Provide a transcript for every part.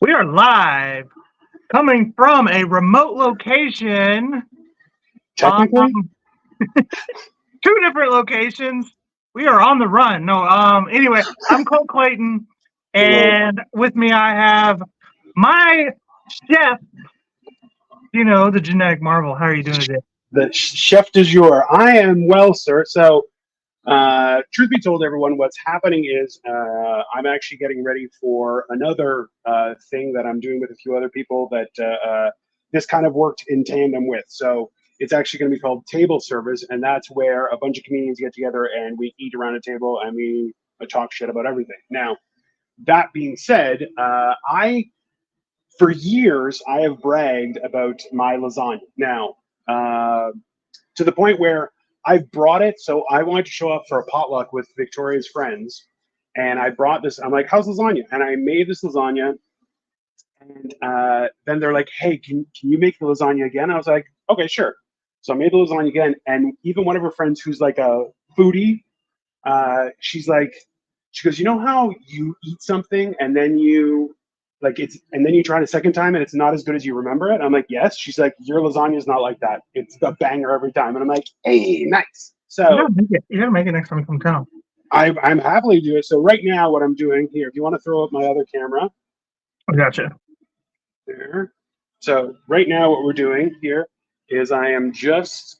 We are live, coming from a remote location. Technically, Two different locations. We are on the run. No, anyway, I'm Cole Clayton, hello. and with me I have my chef, the genetic marvel. How are you doing today? The chef du jour. I am well, sir. So, truth be told, everyone, what's happening is I'm actually getting ready for another thing that I'm doing with a few other people that this kind of worked in tandem with. So, it's actually going to be called table service, and that's where a bunch of comedians get together and we eat around a table and we talk shit about everything. Now, that being said, for years, I have bragged about my lasagna. Now, uh, to the point where I've brought it. So I wanted to show up for a potluck with Victoria's friends, and I brought this. I'm like, "How's lasagna?" And I made this lasagna, and then they're like, "Hey, can you make the lasagna again?" I was like, "Okay, sure." So I made the lasagna again, and even one of her friends who's like a foodie, she's like, she goes, "You know how you eat something and then you and then you try it a second time and it's not as good as you remember it?" I'm like, "Yes." She's like, "Your lasagna is not like that. It's a banger every time." And I'm like, "Hey, nice." You So gotta make it. You gotta make it next time you come down. I'm happily do it. So right now, what I'm doing here, if you want to throw up my other camera I gotcha. there. So right now, what we're doing here is I am just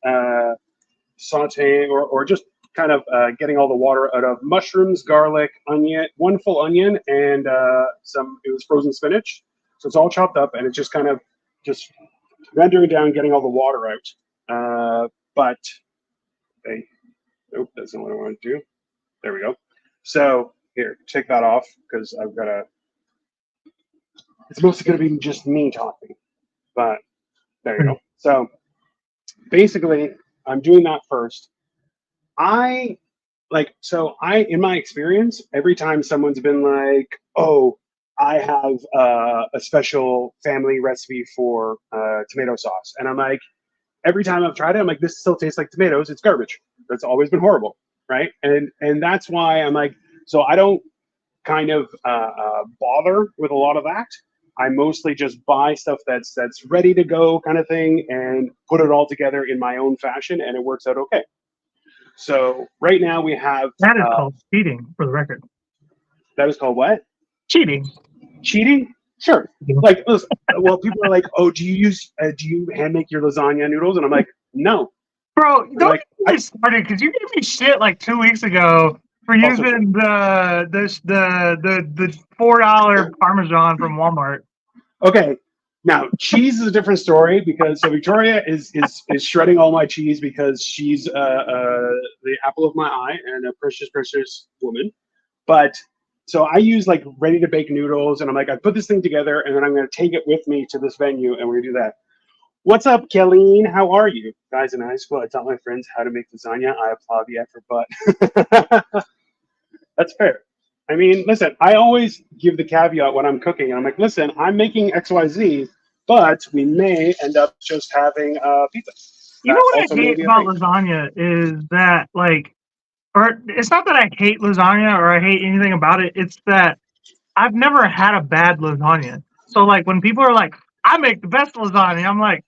sauteing or just kind of getting all the water out of mushrooms, garlic, onion, one full onion, and it was frozen spinach. So it's all chopped up, and it's just kind of just rendering down, getting all the water out. But hey, nope, that's not what I want to do. There we go. So here, take that off because I've got a. It's mostly going to be just me talking, but there you go. So basically, I'm doing that first. I in my experience, every time someone's been like, "Oh, I have a special family recipe for tomato sauce," and I'm like, every time I've tried it, I'm like, "This still tastes like tomatoes. It's garbage. That's always been horrible." Right? And that's why I'm like, so I don't kind of bother with a lot of that. I mostly just buy stuff that's ready to go, kind of thing, and put it all together in my own fashion, and it works out okay. So right now we have That is called cheating, for the record. that is called what? Cheating. Cheating? Sure. Like, listen, well, people are like, "Oh, do you hand make your lasagna noodles?" And I'm like, "No." Bro, They're don't like, get me started because you gave me shit like 2 weeks ago for also true. using the $4 Parmesan from Walmart. Okay. Now, cheese is a different story because so Victoria is shredding all my cheese because she's the apple of my eye and a precious, precious woman. But so I use like ready to bake noodles, and I'm like, I put this thing together, and then I'm going to take it with me to this venue, and we're going to do that. What's up, Kelleen? How are you? Guys, in high school, I taught my friends how to make lasagna. I applaud the effort, but that's fair. I mean, listen, I always give the caveat when I'm cooking, and I'm like, listen, I'm making XYZ, but we may end up just having pizza. You know That what I also may hate be a about thing. lasagna is that, like, or it's not that I hate lasagna or I hate anything about it. It's that I've never had a bad lasagna. So, like, when people are like, I make the best lasagna, I'm like,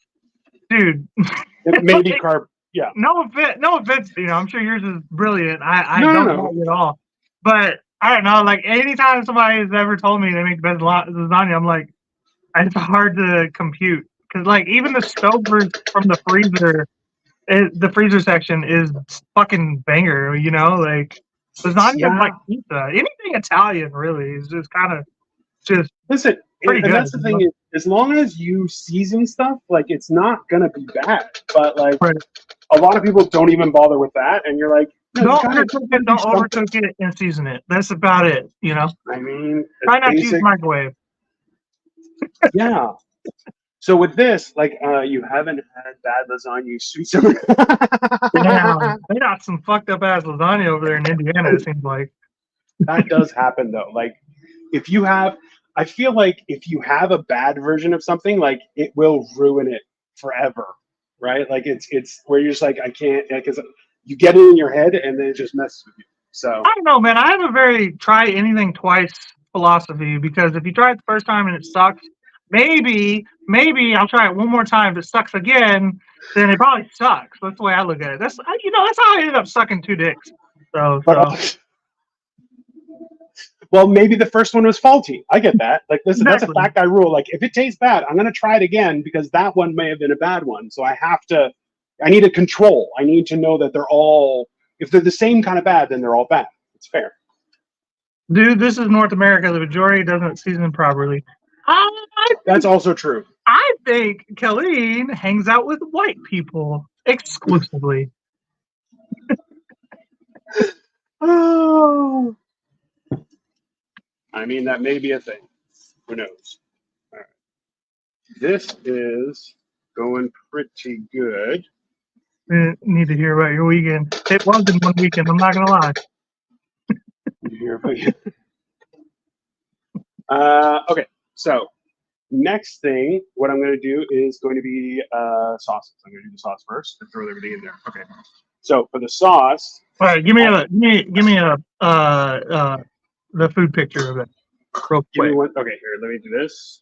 dude, It it's may be like, carb. Yeah. no offense, I'm sure yours is brilliant. I No, no, don't no. doubt you at all. But I don't know, like, anytime somebody has ever told me they make the best lasagna, I'm like, it's hard to compute. Because, like, even the Stouffer's from the freezer section is fucking banger, like, lasagna is Yeah. like pizza. Anything Italian, really, is just kind of just Listen, pretty and good, that's the thing is, as long as you season stuff, like it's not gonna be bad. But like Right. a lot of people don't even bother with that, and you're like, no, you Don't gotta undercook it, do don't something. overcook it, and season it. That's about it. I mean, it's Try not to use basic. microwave. Yeah. So with this, like, you haven't had bad lasagna, you sweet summer. Damn, they got some fucked up ass lasagna over there in Indiana. It seems like. That does happen though. Like, if you have, I feel like if you have a bad version of something, like it will ruin it forever, right? Like it's where you're just like, I can't, because you get it in your head and then it just messes with you. So I don't know, man. I have a very try anything twice philosophy because if you try it the first time and it sucks, maybe I'll try it one more time. If it sucks again, then it probably sucks. That's the way I look at it. That's how I ended up sucking 2 dicks. But well, maybe the first one was faulty. I get that. Like, listen, that's a Exactly. fat guy rule. Like, if it tastes bad, I'm going to try it again because that one may have been a bad one. So I need a control. I need to know that they're all, if they're the same kind of bad, then they're all bad. It's fair. Dude, this is North America. The majority doesn't season properly. That's also true. I think Colleen hangs out with white people exclusively. Oh. I mean, that may be a thing. Who knows? All right. This is going pretty good. Need to hear about your weekend. It was in one weekend. I'm not gonna lie. Okay, so next thing, what I'm going to do is going to be sauces. I'm going to do the sauce first and throw everything in there. Okay. So for the sauce, All right, give me the food picture of it, real give me quick. one. Okay, here, let me do this.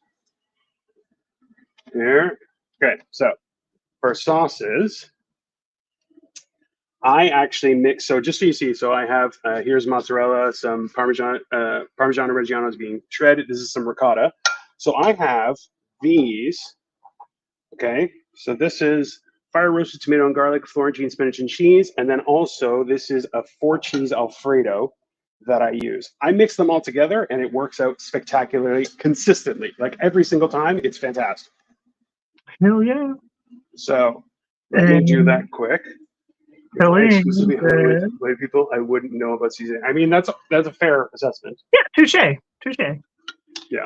Here. Okay, so for sauces, I actually mix. So just so you see, so I have here's mozzarella, some Parmesan Reggiano is being shredded. This is some ricotta. So I have these. Okay, so this is fire roasted tomato and garlic, Florentine spinach and cheese, and then also this is a 4-cheese Alfredo that I use. I mix them all together, and it works out spectacularly, consistently. Like every single time, it's fantastic. Hell yeah! So let me do that quick. Colleen Exclusively hungry said, with white people, I wouldn't know about seasoning. I mean, that's a fair assessment. yeah, touche. Yeah.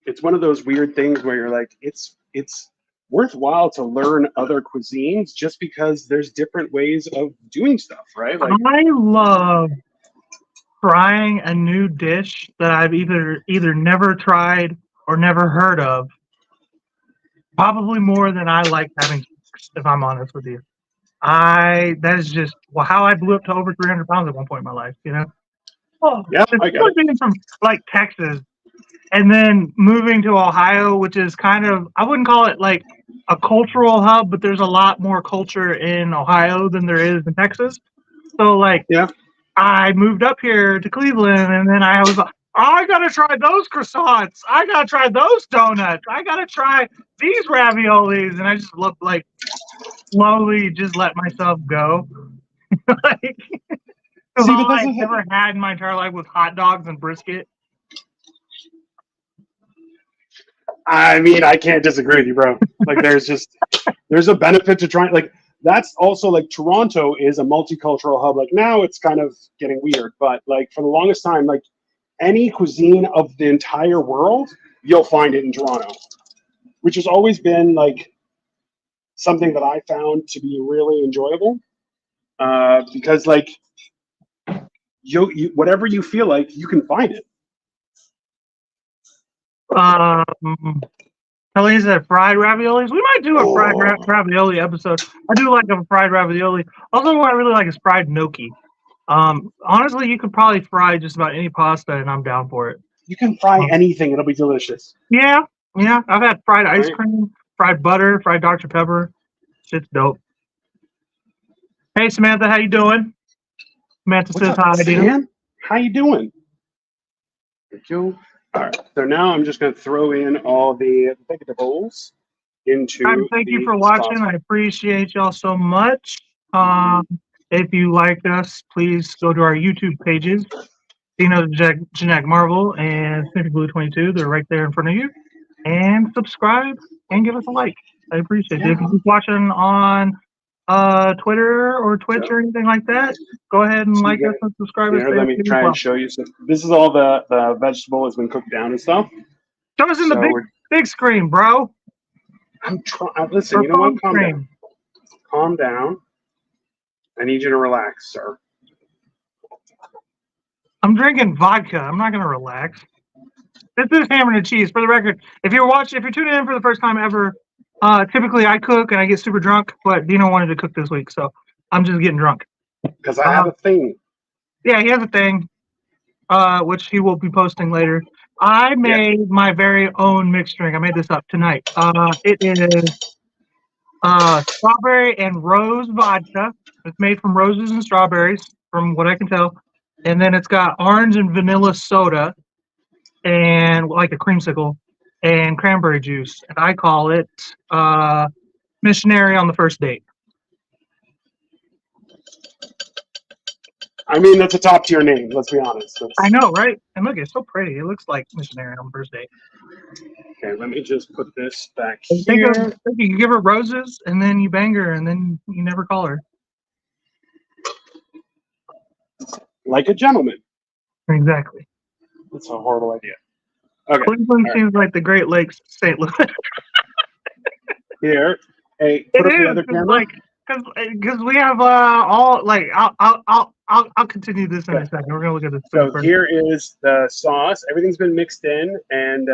It's one of those weird things where you're like, it's worthwhile to learn other cuisines just because there's different ways of doing stuff, right? Like, I love trying a new dish that I've either never tried or never heard of. Probably more than I like having sex, if I'm honest with you. That is just how I blew up to over 300 pounds at one point in my life, you know? Oh, yeah, I get it. being from like Texas and then moving to Ohio, which is kind of, I wouldn't call it like a cultural hub, but there's a lot more culture in Ohio than there is in Texas. So like, Yeah. I moved up here to Cleveland and then I was like, I gotta try those croissants. I gotta try those donuts. I gotta try these raviolis. And I just looked like slowly just let myself go. Like, See, but all that's I've the thing. ever had in my entire life was hot dogs and brisket. I mean, I can't disagree with you, bro. Like, there's a benefit to trying. Like, that's also like Toronto is a multicultural hub. Like now it's kind of getting weird, but like for the longest time, like any cuisine of the entire world, you'll find it in Toronto, which has always been like something that I found to be really enjoyable. Because like you whatever you feel like, you can find it. Kelly said fried raviolis. We might do a fried ravioli episode. I do like a fried ravioli. Also, what I really like is fried gnocchi. Honestly, you could probably fry just about any pasta, and I'm down for it. You can fry anything; it'll be delicious. Yeah. I've had fried ice cream, fried butter, fried Dr. Pepper. Shit's dope. Hey, Samantha, how you doing? Samantha says hi, Sam? How you doing? Thank you. All right. So now I'm just going to throw in all the vegetables into. Thank you for watching. I appreciate y'all so much. If you like us, please go to our YouTube pages, Dino Genetic Marvel and Snippy Blue 22. They're right there in front of you. And subscribe and give us a like. I appreciate it. If you're watching on Twitter or Twitch or anything like that, go ahead and like us and subscribe. Here, let me try and show you. So this is all the vegetable has been cooked down and stuff. Show us in the big screen, bro. I'm trying. Listen, you know what? Calm down. Calm down. I need you to relax, sir. I'm drinking vodka. I'm not going to relax. This is Hammer and Cheese. For the record, if you're tuning in for the first time ever, typically I cook and I get super drunk, but Dino wanted to cook this week, so I'm just getting drunk. Because I have a thing. Yeah, he has a thing, which he will be posting later. I made my very own mixed drink. I made this up tonight. It is strawberry and rose vodka. It's made from roses and strawberries, from what I can tell. And then it's got orange and vanilla soda, and like a creamsicle, and cranberry juice. And I call it missionary on the first date. I mean, that's a top tier name. Let's be honest. I know, right? And look, it's so pretty. It looks like missionary on the first date. Okay, let me just put this back Think here. of, you give her roses, and then you bang her, and then you never call her. Like a gentleman. Exactly. That's a horrible idea. Okay. Cleveland seems like the Great Lakes, St. Louis. Here, hey, put up the other camera. Like, because we have all like I'll continue this in a second. We're gonna look at this. So here is the sauce. Everything's been mixed in, and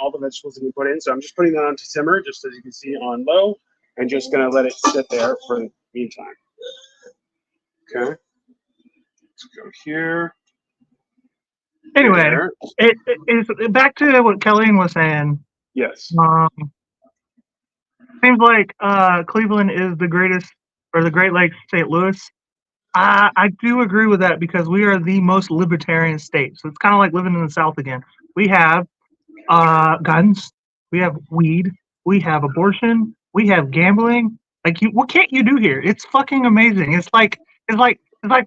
all the vegetables have been put in. So I'm just putting that on to simmer, just as you can see on low, and just gonna let it sit there for the meantime. Okay. Let's go here. Anyway, there. It is back to what Colleen was saying. Yes. Seems like Cleveland is the greatest, or the Great Lakes, St. Louis. I do agree with that because we are the most libertarian state. So it's kind of like living in the South again. We have guns, we have weed, we have abortion, we have gambling. Like, what can't you do here? It's fucking amazing. It's like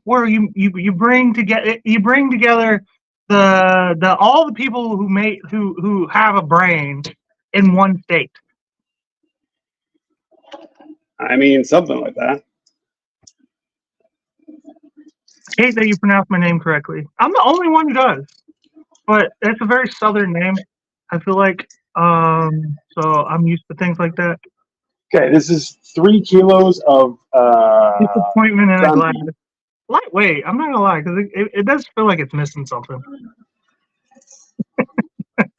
where you bring together the all the people who have a brain in one state. I mean, something like that. I hate that you pronounce my name correctly. I'm the only one who does, but it's a very southern name. I feel like, so I'm used to things like that. Okay, this is 3 kilos of disappointment in a glass. Lightweight. I'm not gonna lie, because it does feel like it's missing something. What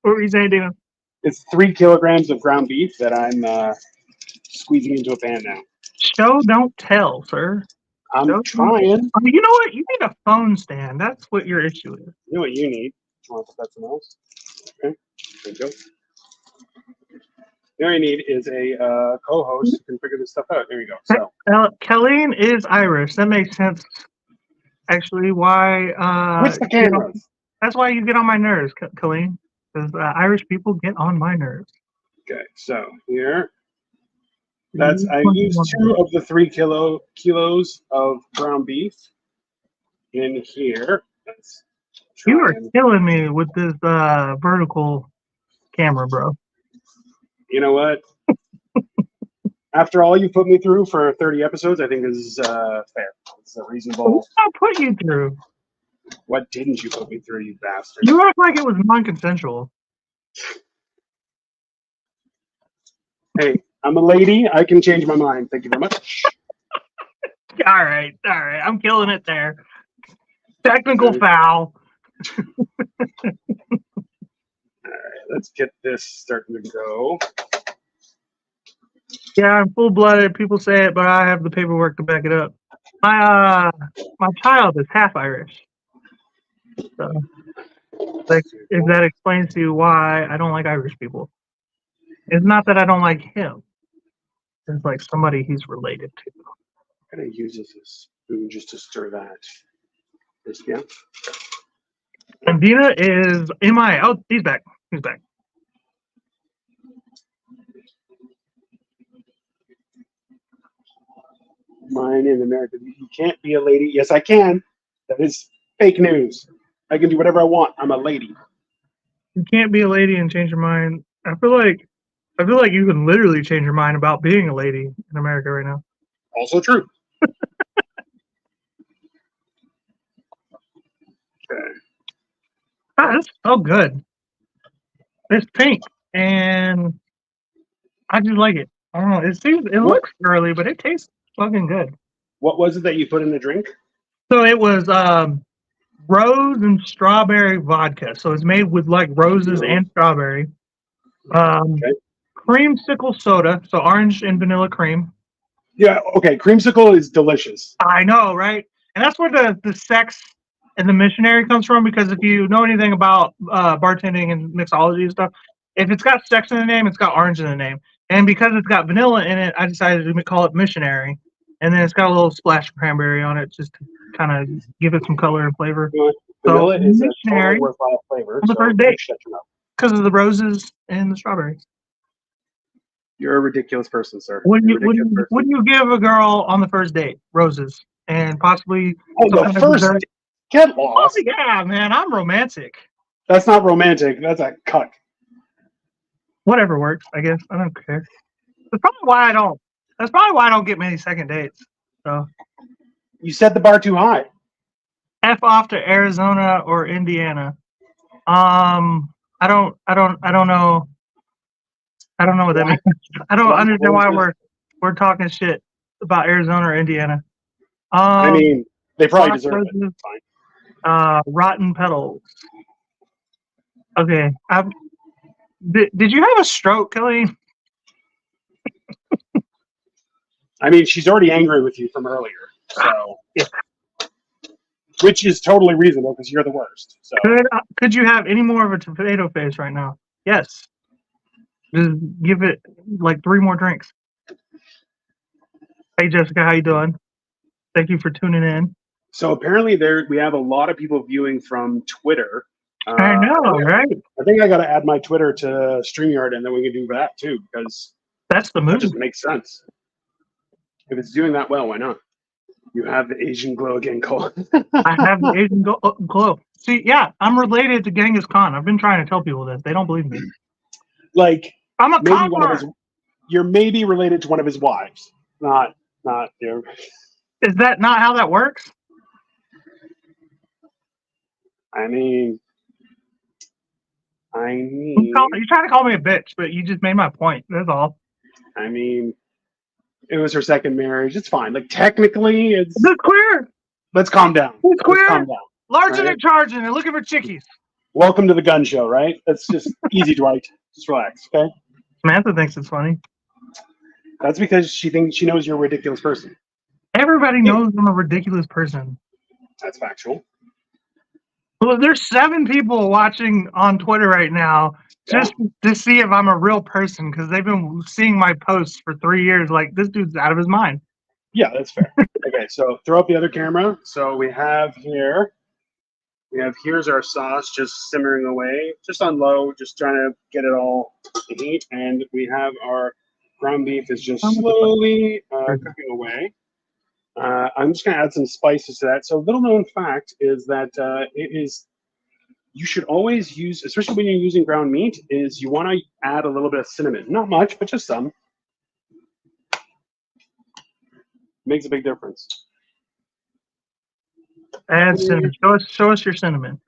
were you saying, Dino? It's 3 kilograms of ground beef that I'm squeezing into a pan now. Show don't tell, sir. I'm trying. You know what? You need a phone stand. That's what your issue is. You know what you need? You want to put that somewhere else? Okay, there you go. All you need is a co-host who can figure this stuff out. There you go. So Colleen is Irish. That makes sense. Actually, why? Switch the cameras. That's why you get on my nerves, Colleen. Because Irish people get on my nerves. Okay, so here. I used 2 of the 3 kilos of ground beef in here. You are killing me with this vertical camera, bro. You know what? After all you put me through for 30 episodes, I think this is fair. It's a reasonable. What did I put you through? What didn't you put me through, you bastard? You act like it was non-consensual. Hey, I'm a lady. I can change my mind. Thank you very much. All right. I'm killing it there. Technical foul. All right, let's get this starting to go. Yeah, I'm full-blooded. People say it, but I have the paperwork to back it up. My child is half Irish. So, like, if that explains to you why I don't like Irish people. It's not that I don't like him. It's like somebody he's related to. I'm going to use this as a spoon just to stir that. Yeah. And Dina is MI. Oh, he's back. He's back. Mine in America. You can't be a lady. Yes, I can. That is fake news. I can do whatever I want. I'm a lady. You can't be a lady and change your mind. I feel like you can literally change your mind about being a lady in America right now. Also true. Okay. Oh, that's so good. It's pink, and I just like it. I don't know. It looks early, but it tastes fucking good. What was it that you put in the drink? So it was rose and strawberry vodka. So it's made with like roses and strawberry. Okay. Creamsicle soda, so orange and vanilla cream. Yeah, okay. Creamsicle is delicious. I know, right? And that's where the sex and the missionary comes from. Because if you know anything about bartending and mixology and stuff, if it's got sex in the name, it's got orange in the name. And because it's got vanilla in it, I decided to call it missionary. And then it's got a little splash of cranberry on it, just to kind of give it some color and flavor. So Vanilla is a totally missionary worthwhile flavor. on the So first you date shut your mouth. because of the roses and the strawberries. You're a ridiculous person, sir. Would You're you a ridiculous person. would you give a girl on the first date roses and possibly Oh, some the kind of first dessert? date? Get Oh lost. yeah, man, I'm romantic. That's not romantic. That's a cuck. Whatever works, I guess. I don't care. That's probably why I don't. That's probably why I don't get many second dates. So You set the bar too high. F off to Arizona or Indiana. I don't know. I don't know what that means. I don't understand why we're talking shit about Arizona or Indiana. I mean, they probably black deserve it. roses, Fine. rotten petals. Okay. Did you have a stroke, Kelly? I mean, she's already angry with you from earlier. So, Yeah. Which is totally reasonable because you're the worst. So, Could you have any more of a tomato face right now? Yes. Just give it like 3 more drinks. Hey Jessica, how you doing? Thank you for tuning in. so apparently we have a lot of people viewing from Twitter. I know, right? I think I got to add my Twitter to StreamYard, and then we can do that too because That's the that move. just makes sense. If it's doing that well, why not? You have the Asian glow again, Cole. I have the Asian glow. See, yeah, I'm related to Genghis Khan. I've been trying to tell people this. They don't believe me. Like I'm a maybe conqueror. you're maybe related to one of his wives, not you know. Is that not how that works? I mean, You're trying to call me a bitch, but you just made my point. That's all. I mean, it was her second marriage. It's fine. Like technically, it's queer. Let's calm down. It's queer. Let's calm down. Larging right? and charging and looking for chickies. Welcome to the gun show, right? That's just easy, Dwight. Just relax, okay? Samantha thinks it's funny. That's because she knows you're a ridiculous person. Everybody knows I'm a ridiculous person. That's factual. Well, there's 7 people watching on Twitter right now just to see if I'm a real person because they've been seeing my posts for 3 years. Like, this dude's out of his mind. Yeah, that's fair. Okay, so throw up the other camera. So we have here's our sauce just simmering away, just on low, just trying to get it all to heat. And we have our ground beef is just slowly cooking away. I'm just going to add some spices to that. So little known fact is that you should always use, especially when you're using ground meat, is you want to add a little bit of cinnamon. Not much, but just some. Makes a big difference. Add cinnamon. Show us your cinnamon.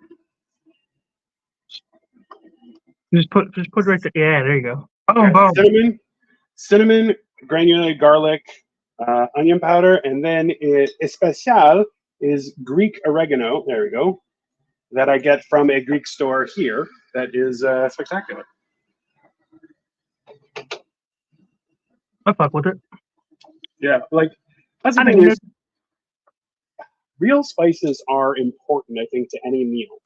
Just put it right there. Yeah, there you go. Boom, boom. Cinnamon, granulated garlic, onion powder, and then especial is Greek oregano. There we go. That I get from a Greek store here. That is spectacular. I fuck with it. Yeah, like that's the thing is, real spices are important, I think, to any meal.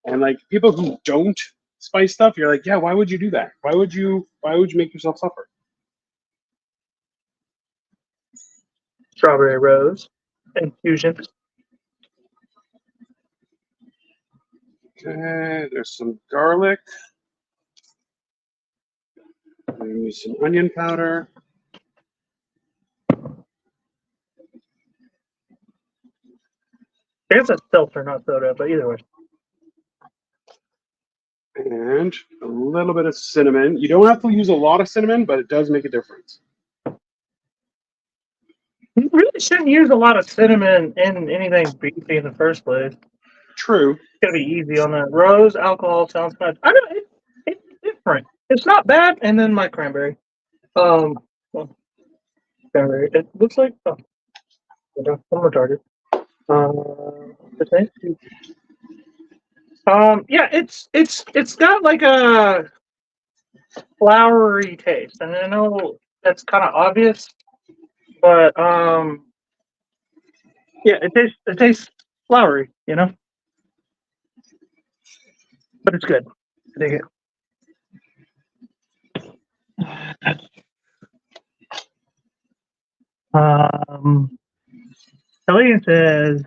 And like people who don't spice stuff, you're like, yeah, why would you do that? Why would you make yourself suffer? Strawberry rose infusion. Okay, there's some garlic. Maybe some onion powder. It's a seltzer, not soda, but either way. And a little bit of cinnamon. You don't have to use a lot of cinnamon, but it does make a difference. You really shouldn't use a lot of cinnamon in anything beefy in the first place. True. It's gotta be easy on that. Rose alcohol sounds nice. I know it's different. It's not bad. And then my cranberry. Cranberry. It looks like I'm retarded. Yeah, it's got like a flowery taste, and I know that's kind of obvious, But yeah, it tastes floury, but it's good. I dig it. Elliot says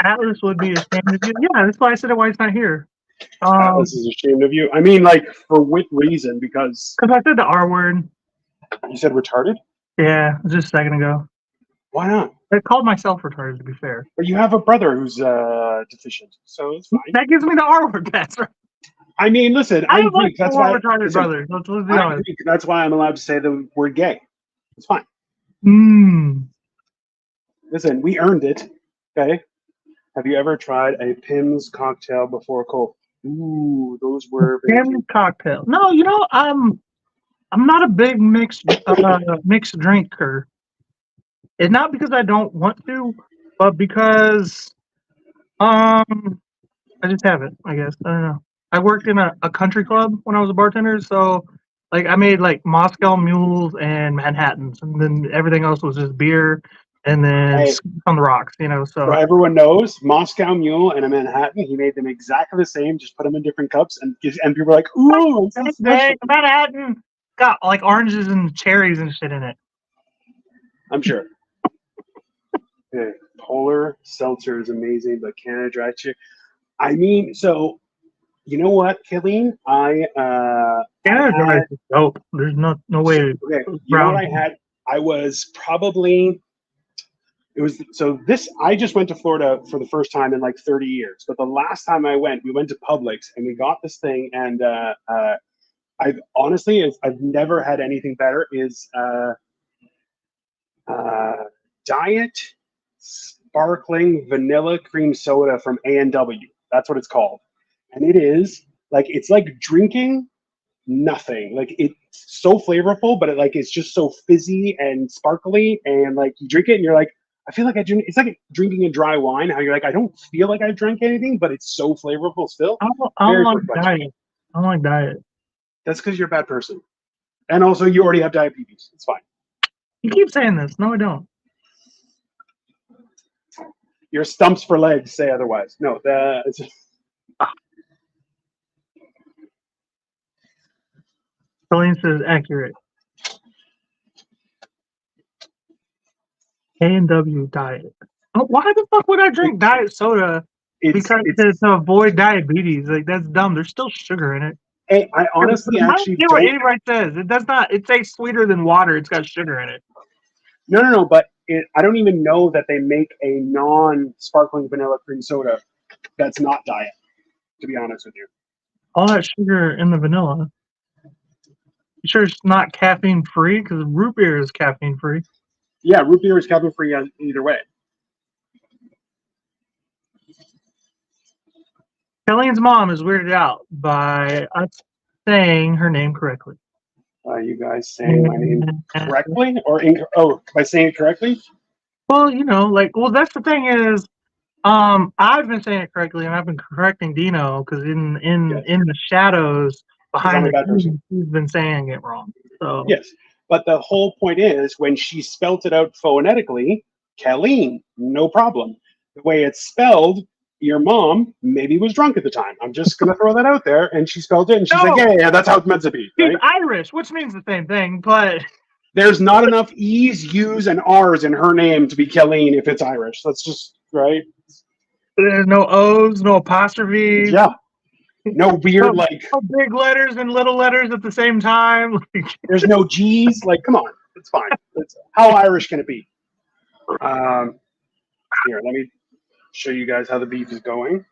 Atlas would be ashamed of you. Yeah, that's why I said why he's not here. Atlas is ashamed of you. I mean, like, for what reason? Because Because I said the R word. you said retarded? Yeah, just a second ago. Why not? I called myself retarded, to be fair. But you have a brother who's deficient, so it's fine. That gives me the R word pass, right? I mean, listen, I I'm have like Greek. That's four why. retarded Listen, brothers. Let's be I'm honest. Greek. That's why I'm allowed to say the word gay. It's fine. Listen, we earned it. Okay. Have you ever tried a Pim's cocktail before, Cole? Ooh, those were very Ham cute. cocktail. No, I'm not a big mixed drinker. It's not because I don't want to, but because I just haven't, I guess. I don't know. I worked in a country club when I was a bartender, so like I made like Moscow mules and Manhattans, and then everything else was just beer and then Hey, on the rocks. so So everyone knows Moscow Mule and a Manhattan. He made them exactly the same. Just put them in different cups, and people are like, "Ooh, it's so special." Manhattan got like oranges and cherries and shit in it. I'm sure. Yeah, Polar Seltzer is amazing, but Canada Dry Cherry. I mean, so you know what, Killeen? Canada I Dry had is dope. There's no way okay. You know what around. I had? I was probably it was so this. I just went to Florida for the first time in like 30 years. But the last time I went, we went to Publix and we got this thing. And I've honestly, I've never had anything better. Is Diet Sparkling Vanilla Cream Soda from A&W. That's what it's called, and it is like it's like drinking nothing. Like it's so flavorful, but it's just so fizzy and sparkly, and like you drink it and you're like, I feel like I drink. It's like drinking a dry wine. How you're like, I don't feel like I drank anything, but it's so flavorful still. I don't Very like refreshing. diet. I don't like diet. That's because you're a bad person, and also you already have diabetes. It's fine. You keep saying this. No, I don't. Your stumps for legs say otherwise. No, Celine says accurate. A&W diet. Why the fuck would I drink diet soda? it's Because to avoid diabetes. Like that's dumb. There's still sugar in it. Hey, I honestly I don't actually care what don't. anybody says. It does not. It tastes sweeter than water. It's got sugar in it. No. But I don't even know that they make a non-sparkling vanilla cream soda that's not diet. To be honest with you. All that sugar in the vanilla. You sure it's not caffeine free? Because root beer is caffeine free. Yeah, root beer is caffeine free either way. Kelleen's mom is weirded out by us saying her name correctly. You guys saying my name correctly by saying it correctly? Well, that's the thing is, I've been saying it correctly, and I've been correcting Dino because in the shadows behind I'm a bad the person. scenes, he's been saying it wrong. So Yes, but the whole point is when she spelt it out phonetically, Kelleen, no problem. The way it's spelled, your mom maybe was drunk at the time. I'm just gonna throw that out there, and she spelled it, and she's like, yeah, that's how it's meant to be, she's right? Irish, which means the same thing, but There's not enough E's, U's, and R's in her name to be Kelleen if it's Irish. That's just right. there's no O's, no apostrophes. Yeah. No weird no big letters and little letters at the same time. There's no G's. Like, come on, it's fine. How Irish can it be? Here, let me show you guys how the beef is going.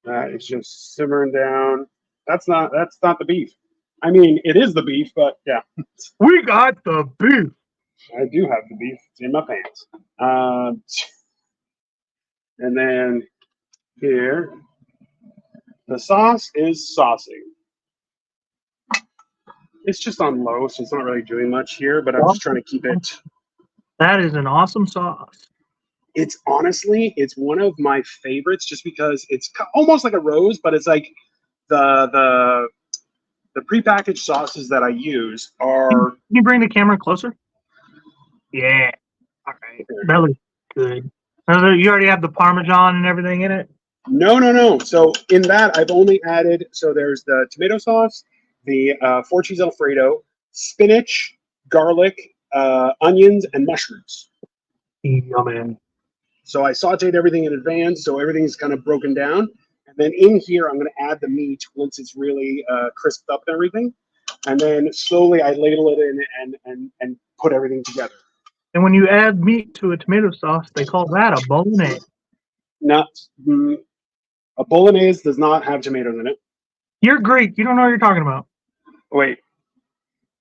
It's just simmering down. That's not the beef. I mean, it is the beef, but yeah. We got the beef. I do have the beef. It's in my pants. And then here, the sauce is saucing. It's just on low, so it's not really doing much here, but I'm just trying to keep it. That is an awesome sauce. It's one of my favorites just because it's almost like a rose, but it's like the the prepackaged sauces that I use Can are. you bring the camera closer? Yeah. Okay. That looks good. You already have the Parmesan and everything in it? No. So in that, I've only added. So there's the tomato sauce, the four cheese Alfredo, spinach, garlic, onions, and mushrooms. Yummy. So I sauteed everything in advance, so everything's kind of broken down. And then in here, I'm going to add the meat once it's really crisped up and everything. And then slowly I ladle it in and put everything together. And when you add meat to a tomato sauce, they call that a bolognese. Not a bolognese does not have tomatoes in it. You're Greek. You don't know what you're talking about. Wait,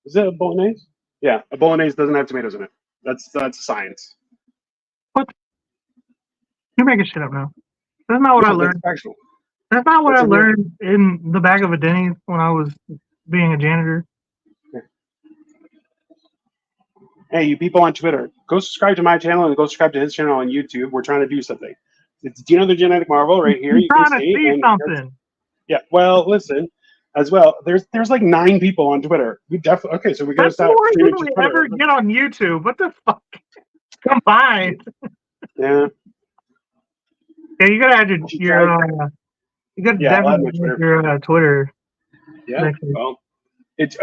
is it a bolognese? Yeah, a bolognese doesn't have tomatoes in it. That's science. What? You're making shit up now. That's not what I learned. That's not what I learned in the back of a Denny's when I was being a janitor. Hey, you people on Twitter, go subscribe to my channel and go subscribe to his channel on YouTube. We're trying to do something. It's Dino the Genetic Marvel right here. I'm You can trying to see something. Yeah, well, listen, as well. There's like 9 people on Twitter. We definitely okay. So we got to stop. Before we ever get on YouTube, what the fuck? Combined. Yeah. Yeah, you gotta add your you gotta definitely add your Twitter. Yeah. Well, it's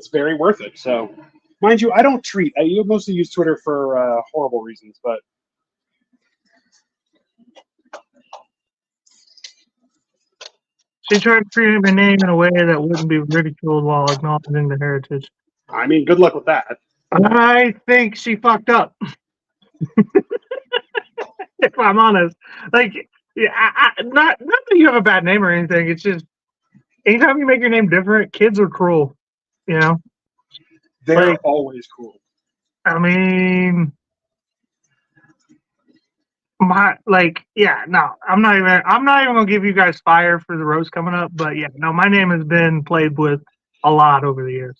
very worth it. So, mind you, I don't tweet. I mostly use Twitter for horrible reasons, but. She tried to create a name in a way that wouldn't be ridiculed while acknowledging the heritage. I mean, good luck with that. I think she fucked up. If I'm honest, like, yeah, not that you have a bad name or anything. It's just anytime you make your name different, kids are cruel. You know, they're always cruel. I mean, I'm not even gonna give you guys fire for the roast coming up, but yeah, no, my name has been played with a lot over the years.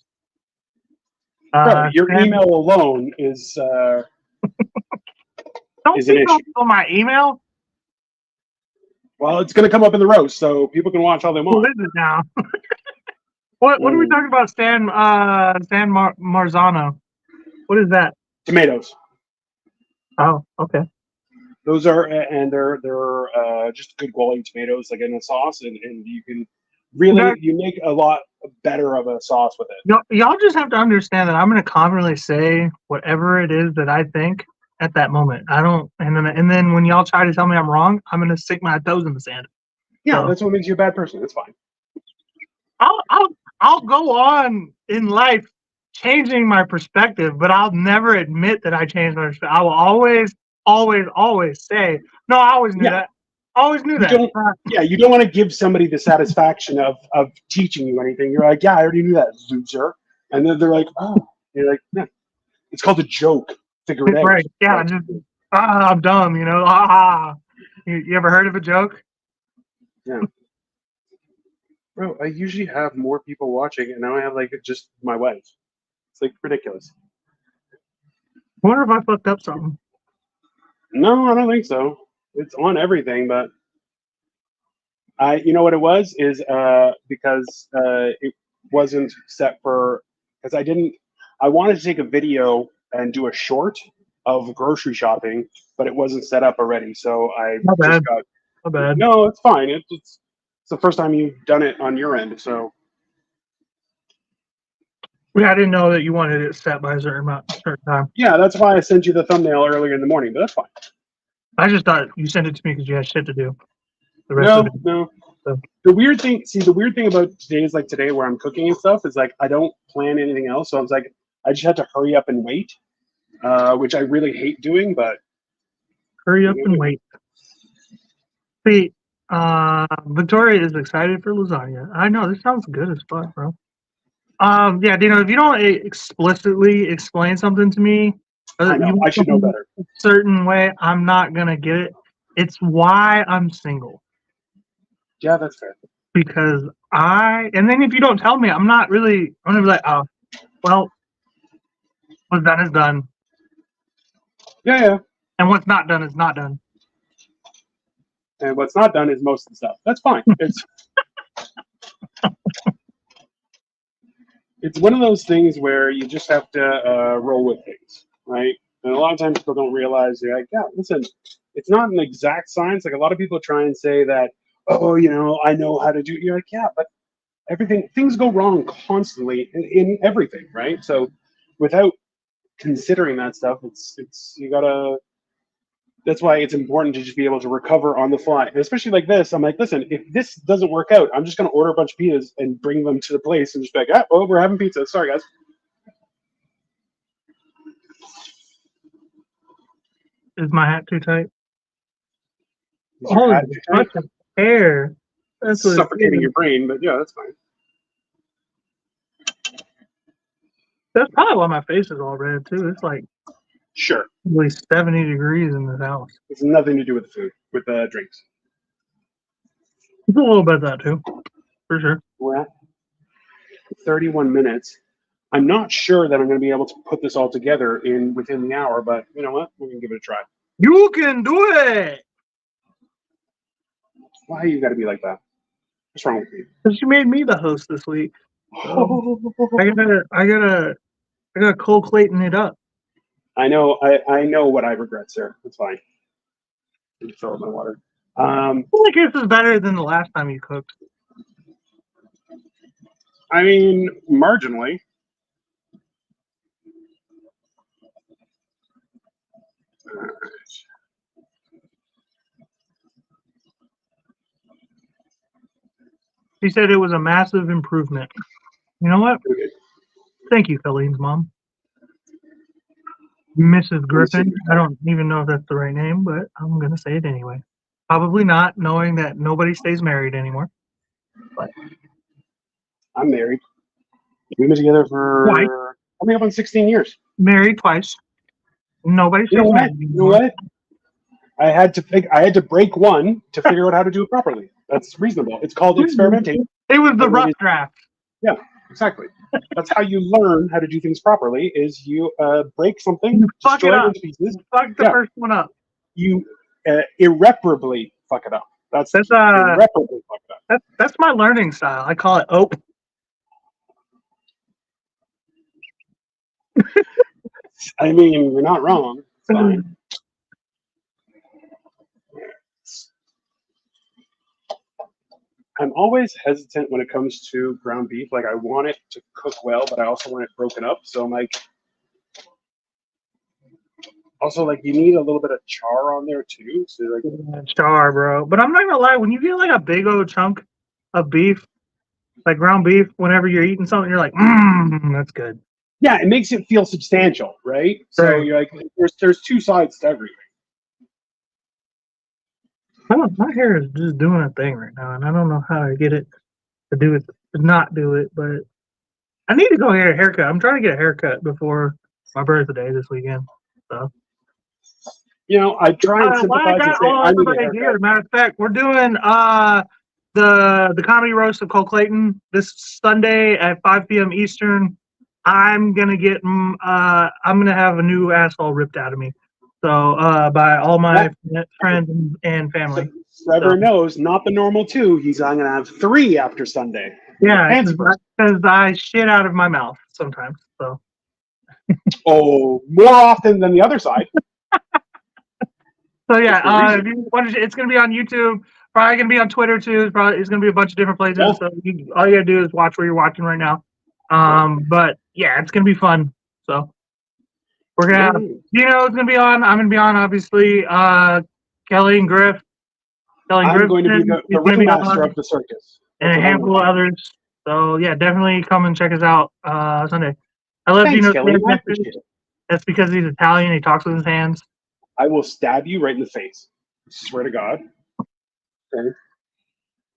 Your email alone is don't is an issue. On my email. Well, it's gonna come up in the roast, so people can watch all they want. What is it now? What are we talking about? Stan Marzano. What is that? Tomatoes. Oh, okay. Those are, and they're just good quality tomatoes, like in a sauce, and you can really you make a lot better of a sauce with it. Y'all just have to understand that I'm going to confidently say whatever it is that I think at that moment. I don't, and then when y'all try to tell me I'm wrong, I'm going to stick my toes in the sand. Yeah, that's what makes you a bad person. That's fine. I'll go on in life changing my perspective, but I'll never admit that I changed my perspective. I will always say, no, I always knew that. Always knew that. You don't want to give somebody the satisfaction of teaching you anything. You're like, yeah, I already knew that, loser. And then they're like, oh, you're like, yeah. It's called a joke. Figure it out. Right. Yeah. I'm dumb, you know. You ever heard of a joke? Yeah. Bro, I usually have more people watching, and now I have like just my wife. It's like ridiculous. I wonder if I fucked up something. No, I don't think so. It's on everything, but you know what it was is because it wasn't set for because I wanted to take a video and do a short of grocery shopping, but it wasn't set up already, so I just got. Not bad. No, it's fine. It's the first time you've done it on your end, so. Yeah, I didn't know that you wanted it set by a certain time. Yeah, that's why I sent you the thumbnail earlier in the morning, but that's fine. I just thought you sent it to me because you had shit to do. No. So. The weird thing about days like today where I'm cooking and stuff is like I don't plan anything else, so I was like, I just had to hurry up and wait, which I really hate doing, but. Hurry up and wait. See, Victoria is excited for lasagna. I know, this sounds good as fuck, bro. Yeah, Dino, if you don't explicitly explain something to me, I should know better. A certain way, I'm not gonna get it. It's why I'm single. Yeah, that's fair. Because and then if you don't tell me, I'm gonna be like, oh, well, what's done is done. Yeah. And what's not done is not done. And what's not done is most of the stuff. That's fine. It's it's one of those things where you just have to roll with things, right? And a lot of times people don't realize, they're like, yeah, listen, it's not an exact science. Like a lot of people try and say that, oh, I know how to do. You're like, yeah, but things go wrong constantly in everything, right? So without considering that stuff, it's you gotta. That's why it's important to just be able to recover on the fly, and especially like this. I'm like, listen, if this doesn't work out, I'm just gonna order a bunch of pizzas and bring them to the place and just be like, oh, we're having pizza. Sorry, guys. Is my hat too tight? Is your hat too tight? Bunch of hair. That's what Suffocating your brain, but yeah, that's fine. That's probably why my face is all red too. It's like Sure. at least 70 degrees in this house. It's nothing to do with the food, with the drinks. It's a little bit of that too, for sure. We're at 31 minutes. I'm not sure that I'm going to be able to put this all together within the hour, but you know what? We're going to give it a try. You can do it! Why you got to be like that? What's wrong with you? Because you made me the host this week. I gotta Cole Clayton it up. I know what I regret, sir. That's fine. Let me fill up my water. I feel like this is better than the last time you cooked. I mean, marginally. She said it was a massive improvement. You know what? Okay. Thank you, Colleen's mom. Mrs. Griffin. I don't even know if that's the right name, but I'm going to say it anyway. Probably not, knowing that nobody stays married anymore. But I'm married. We've been together for coming up on 16 years. Married twice. Nobody stays married anymore. You know what? I had to break one to figure out how to do it properly. That's reasonable. It's called experimenting. It was the rough draft. Yeah, exactly. That's how you learn how to do things properly. Is you break something, Fuck it destroy it up. into pieces. Fuck the first one up. You irreparably fuck it up. That's irreparably fuck it up. That's my learning style. I call it ope. I mean, you're not wrong. It's fine. I'm always hesitant when it comes to ground beef. Like, I want it to cook well, but I also want it broken up. So I'm like, also, like, you need a little bit of char on there too. So like, char, bro. But I'm not gonna lie, when you get like a big old chunk of beef, like ground beef, whenever you're eating something, you're like, that's good. Yeah, it makes it feel substantial, right? So you're like, there's two sides to everything. My hair is just doing a thing right now, and I don't know how to get it to do it, to not do it, but I need to go get a haircut. I'm trying to get a haircut before my birthday this weekend. So, I try and sympathize and say, I need a haircut. Here. Matter of fact, we're doing the comedy roast of Cole Clayton this Sunday at 5 p.m. Eastern. I'm gonna have a new asshole ripped out of me. So by all my friends and family. So Trevor knows, not the normal 2. I'm gonna have 3 after Sunday. Yeah, because I shit out of my mouth sometimes. So. Oh, more often than the other side. So yeah, if you want to, it's gonna be on YouTube. Probably gonna be on Twitter too. It's gonna be a bunch of different places. Yeah. So all you gotta do is watch where you're watching right now. But yeah, it's gonna be fun. So. We're gonna have Dino's gonna be on. I'm gonna be on, obviously. Kelly and Griff. I'm going to be the ringmaster of the circus. And a handful of others. So yeah, definitely come and check us out Sunday. I love Dino's message. That's because he's Italian. He talks with his hands. I will stab you right in the face. I swear to God. Okay.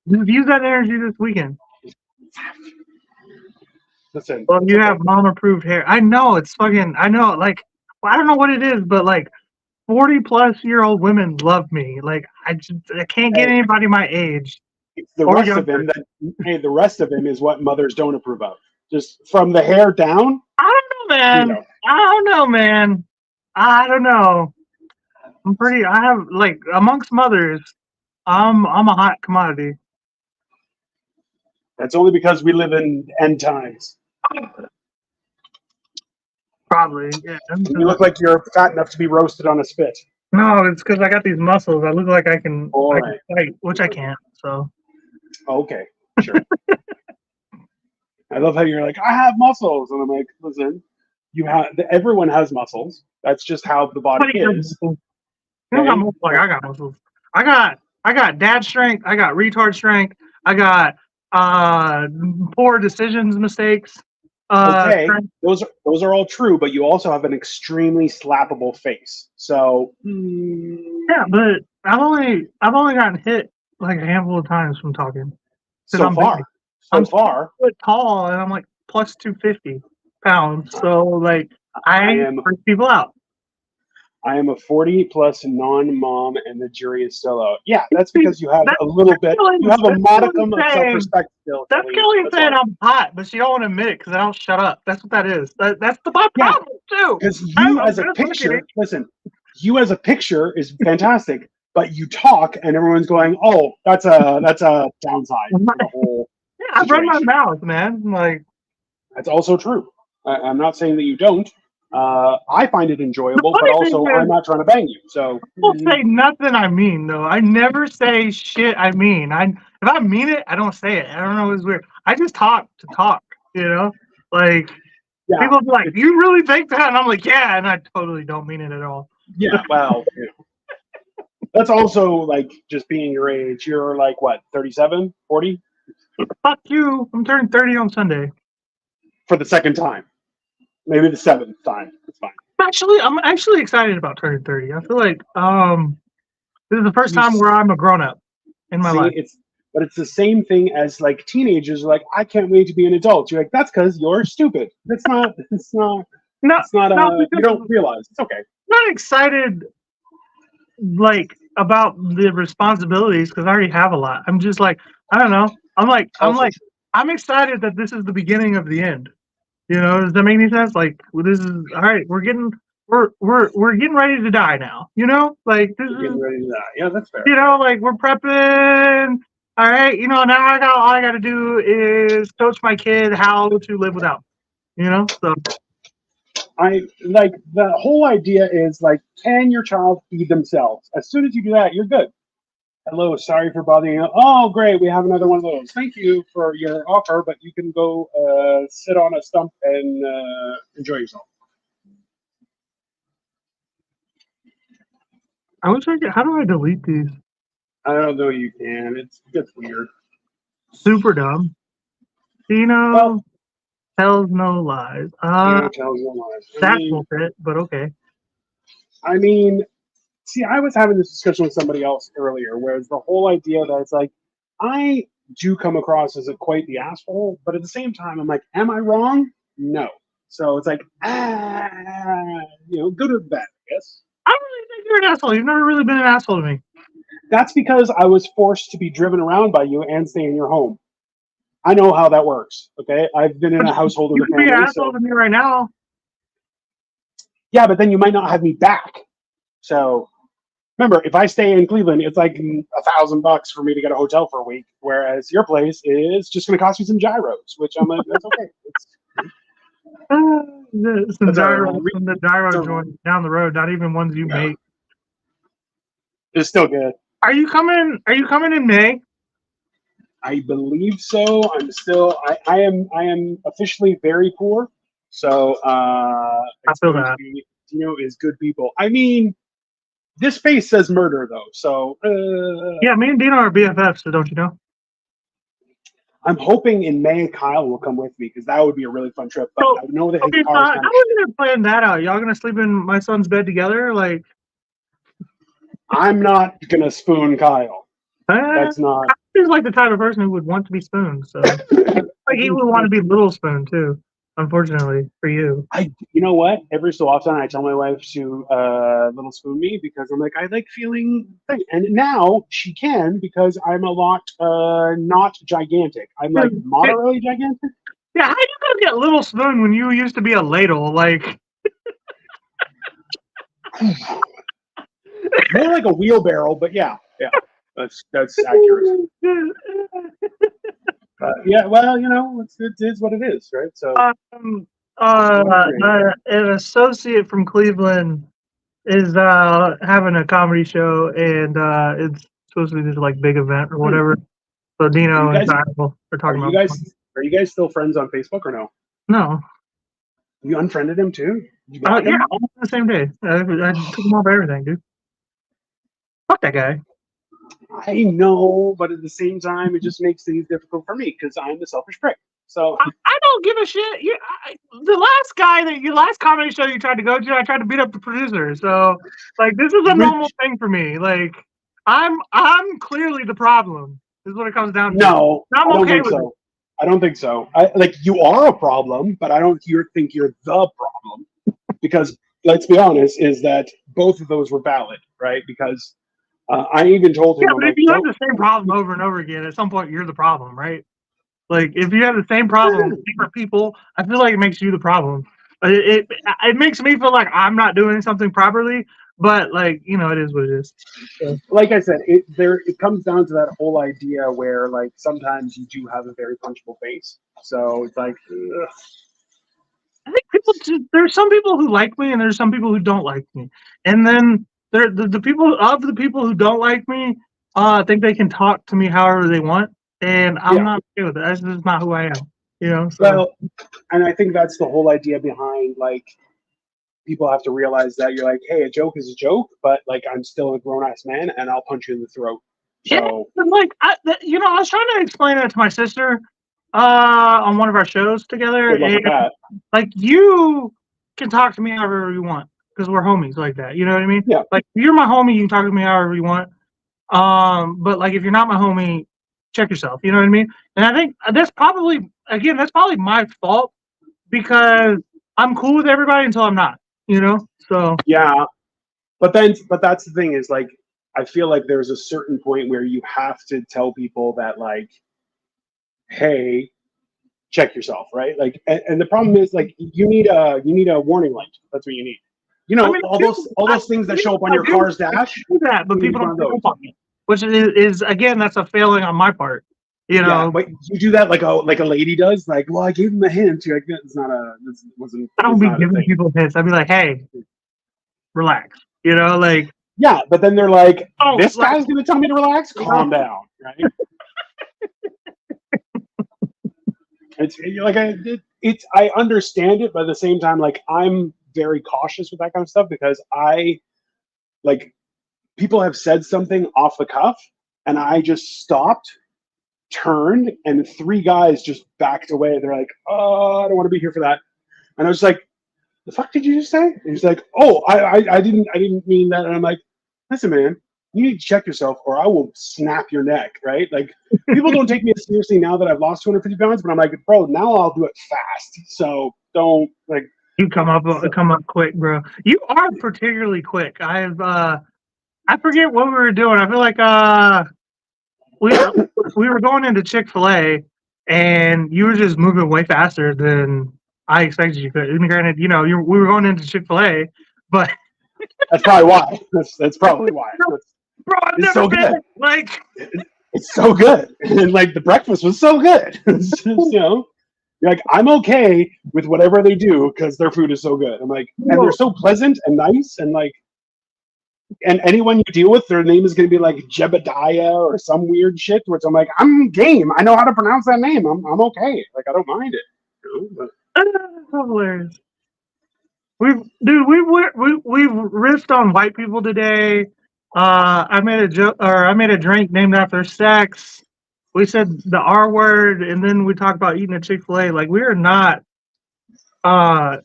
Just use that energy this weekend. Listen. Well, you have mom-approved hair. I know it's fucking. I know, like. I don't know what it is, but like 40-plus-year-old women love me. Like I can't get anybody my age. The rest of him the rest of him is what mothers don't approve of. Just from the hair down. I don't know, man. I don't know. I have like amongst mothers, I'm a hot commodity. That's only because we live in end times. Probably, yeah. You look like you're fat enough to be roasted on a spit. No, it's because I got these muscles. I look like I can Right. fight, which I can't. So Okay, sure. I love how you're like, I have muscles, and I'm like, listen, everyone has muscles. That's just how the body is. You don't got muscles like I got muscles. I got dad strength. I got retard strength. I got poor decisions mistakes. Okay, Strength. those are all true, but you also have an extremely slappable face. So Yeah, but I've only gotten hit like a handful of times from talking. so I'm far, big. so I'm far, 6 foot tall and I'm like plus 250 pounds. So like I I am freak people out. I am a 40+ non-mom, and the jury is still out. Yeah, that's because you have That's a little bit, you have a modicum of self-respect still. That's Kelly. Kelly That's saying all. I'm hot, but she don't want to admit it because I don't shut up. That's what that is. That's my Yeah, problem too. because you I'm as a good picture, looking. listen, you as a picture is fantastic, but you talk, and everyone's going, "Oh, that's a downside to the whole Yeah, I run my situation." mouth, man. Like That's also true. I'm not saying that you don't. I find it the enjoyable, but funny thing also I'm is, not trying to bang you. So I don't say nothing I mean though. I never say shit I mean. If I mean it, I don't say it. I don't know. It's weird. I just talk to talk. You know, like yeah, people be like, "You really think that?" And I'm like, "Yeah," and I totally don't mean it at all. yeah. Well, that's also like just being your age. You're like what, 37, 40 Fuck you. I'm turning 30 on Sunday. for the second time, maybe the seventh time. It's fine. I'm actually excited about turning 30. I feel like this is the first You time where I'm a grown up in my see, life. it's the same thing as like teenagers are like, I can't wait to be an adult. You're like, that's because you're stupid. That's not. It's not. No, It's not. no, You because don't realize. It's okay. I'm not excited like about the responsibilities because I already have a lot. I'm just like, I don't know. Also true. I'm excited that this is the beginning of the end. You know, does that make any sense? Like, this is all right. We're getting ready to die now. You know, like this You're is, getting ready to that. Yeah, that's fair. you know, like we're prepping. All right, you know, now all I got to do is coach my kid how to live without. You know, so I like the whole idea is like, can your child feed themselves? As soon as you do that, you're good. Hello, sorry for bothering you. Oh, great, we have another one of those. Thank you for your offer, but you can go sit on a stump and enjoy yourself. I wish I could. How do I delete these? I don't know. You can. It gets weird. Super dumb. Well, Dino tells no lies. Dino tells no lies. That's bullshit, but okay. I mean, see, I was having this discussion with somebody else earlier, whereas the whole idea that it's like, I do come across as quite the asshole, but at the same time, I'm like, am I wrong? No. So it's like, go to bed, I guess. I don't really think you're an asshole. You've never really been an asshole to me. That's because I was forced to be driven around by you and stay in your home. I know how that works. Okay, I've been in a household You with a can be an family. asshole So to me right now. yeah, but then you might not have me back. So remember, if I stay in Cleveland, it's like $1,000 for me to get a hotel for a week, whereas your place is just going to cost me some gyros, which I'm like, that's okay. The gyro joint down the road, not even ones you make. It's still good. Are you coming in May? I believe so. I'm still. I am officially very poor. So I it's feel going that. to be. Dino is good people. I mean, this face says murder though. So Yeah, me and Dino are BFFs, so don't you know? I'm hoping in May Kyle will come with me because that would be a really fun trip. But So, I know that his okay, car is how kind are of. we gonna plan that out? Y'all gonna sleep in my son's bed together? Like, I'm not gonna spoon Kyle. That's not. he's like the type of person who would want to be spooned. So, like, he would want to be little spoon too. Unfortunately for you. You know what? Every so often, I tell my wife to little spoon me because I'm like, I like feeling thing. And now she can because I'm a lot not gigantic. I'm like moderately gigantic. Yeah, how you gonna get little spoon when you used to be a ladle? Like, More like a wheelbarrow, but yeah, that's accurate. Yeah, well, it is what it is, right? So Um, an associate from Cleveland is having a comedy show, and it's supposed to be this like big event or whatever. So are you Dino and guys Kyle are are talking you about. guys are you guys still friends on Facebook or no? No, You unfriended him too? Did you block yeah, him? almost the same day. I took him off everything, dude. Fuck that guy. I know, but at the same time, it just makes things difficult for me because I'm the selfish prick. So I don't give a shit. The last guy your last comedy show you tried to go to, I tried to beat up the producer. So like this is a normal which thing for me. Like I'm clearly the problem. Is what it comes down to. no, I'm I don't okay think with it. so. I don't think so. You are a problem, but I don't think you're the problem because let's be honest, is that both of those were valid, right? Because I even told Yeah, him, I'm but if like, you have don't. the same problem over and over again, at some point you're the problem, right? Like if you have the same problem with different people, I feel like it makes you the problem. It makes me feel like I'm not doing something properly, but like it is what it is. So. Like I said, it comes down to that whole idea where like sometimes you do have a very punchable face. So it's like, ugh. I think there's some people who like me and there's some people who don't like me. And then the people who don't like me think they can talk to me however they want. And I'm Yeah. not okay with it. That's just not who I am. So Well, and I think that's the whole idea behind like people have to realize that you're like, hey, a joke is a joke, but like I'm still a grown ass man and I'll punch you in the throat. yeah, So but like I was trying to explain it to my sister on one of our shows together, good luck with and that. like you can talk to me however you want because we're homies like that. You know what I mean? Yeah. Like if you're my homie, you can talk to me however you want. But like if you're not my homie, check yourself. You know what I mean? And I think that's probably my fault because I'm cool with everybody until I'm not. So Yeah. But that's the thing is like I feel like there's a certain point where you have to tell people that like, hey, check yourself, right? Like, and the problem is like you need a warning light. That's what you need. I mean, All those things that show up on your car's dash. do that, but You need people one don't of pick those. up on it, which is again that's a failing on my part. Yeah, but you do that like a lady does. Like, well, I gave him a hint. You're like, it's not a. This wasn't. I don't It's be not a giving thing. people hints. I'd be like, hey, relax. Like Yeah, but then they're like, oh, this like, guy's gonna tell me to relax. Calm down, right? It's like I understand it, but at the same time, like I'm very cautious with that kind of stuff because I like people have said something off the cuff, and I just stopped, turned, and three guys just backed away. They're like, "Oh, I don't want to be here for that," and I was like, "The fuck did you just say?" And he's like, "Oh, I didn't mean that," and I'm like, "Listen, man." You need to check yourself, or I will snap your neck, right? Like, people don't take me as seriously now that I've lost 250 pounds, but I'm like, bro, now I'll do it fast. So don't like. you come up quick, bro. You are particularly quick. I forget what we were doing. I feel like we were going into Chick-fil-A and you were just moving way faster than I expected you could. And granted, we were going into Chick-fil-A, but That's probably why. That's probably why. bro, I've It's never so been good. like It's so good, and like the breakfast was so good. It's just, you're like I'm okay with whatever they do because their food is so good. I'm like, and they're so pleasant and nice, and like, and anyone you deal with, their name is going to be like Jebediah or some weird shit. Which I'm like, I'm game. I know how to pronounce that name. I'm okay. Like I don't mind it. But hilarious. We've riffed on white people today. I made a joke, or I made a drink named after sex. We said the R word, and then we talked about eating a Chick-fil-A. Like we are not a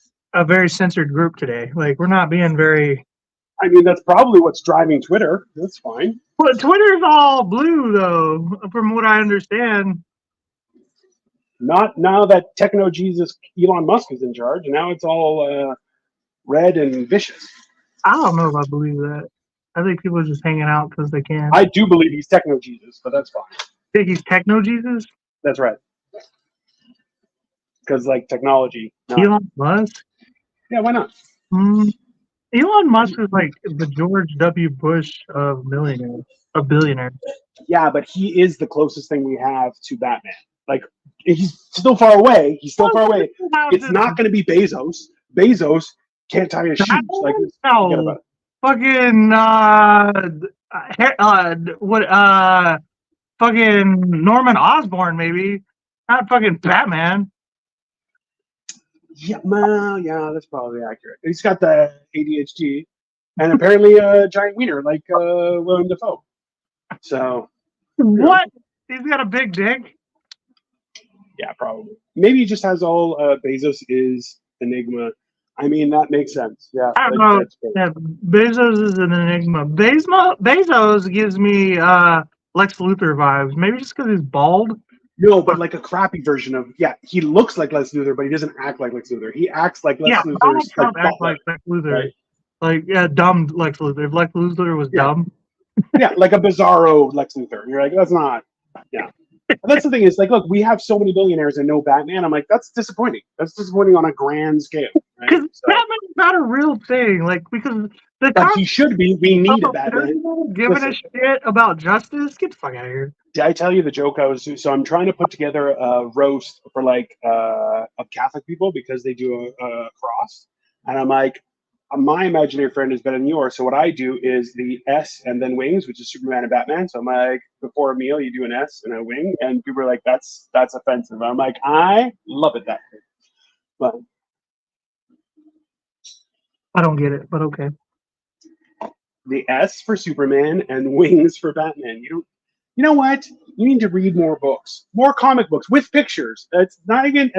very censored group today. Like we're not being very. I mean, that's probably what's driving Twitter. That's fine. But Twitter's all blue, though, from what I understand. Not now that Techno Jesus Elon Musk is in charge. Now it's all red and vicious. I don't know if I believe that. I think people are just hanging out because they can. I do believe he's Techno Jesus, but that's fine. Think he's Techno Jesus? That's right. Because like technology. No. Elon Musk? Yeah, why not? Elon Musk is like the George W. Bush of billionaires. Yeah, but he is the closest thing we have to Batman. Like he's still far away. He's still far away. How It's did- not going to be Bezos. Bezos can't tie his shoes. Like forget about it. Fucking fucking Norman Osborn maybe, not fucking Batman. Yeah, well, yeah, that's probably accurate. He's got the ADHD and apparently a giant wiener like Willem Dafoe. So What? He's got a big dick. yeah, probably. Maybe he just has all Bezos is Enigma. I mean, that makes sense. Yeah, I don't know. that's great. Yeah, Bezos is an enigma. Bezos gives me Lex Luthor vibes. Maybe just because he's bald. No, but like a crappy version of he looks like Lex Luthor, but he doesn't act like Lex Luthor. He acts like Lex Donald Luthor's like Trump acts like Lex Luthor. Like dumb Lex Luthor. If Lex Luthor was dumb. Yeah, like a bizarro Lex Luthor. You're like, that's not. Yeah. And that's the thing is like, look, we have so many billionaires and no Batman. I'm like, that's disappointing. That's disappointing on a grand scale. Because Right? Batman's not a real thing. Like because the But he should be. We need a Batman. Giving a shit about justice. Get the fuck out of here. Did I tell you the joke I was? So I'm trying to put together a roast for like of Catholic people because they do a cross, and I'm like, my imaginary friend is better than yours. So what I do is the S and then wings, which is Superman and Batman. So I'm like, before a meal, you do an S and a wing, and people are like, that's offensive. I'm like, I love it that way. But I don't get it, but okay. the S for Superman and wings for Batman. You know what? You need to read more books, more comic books with pictures. It's not even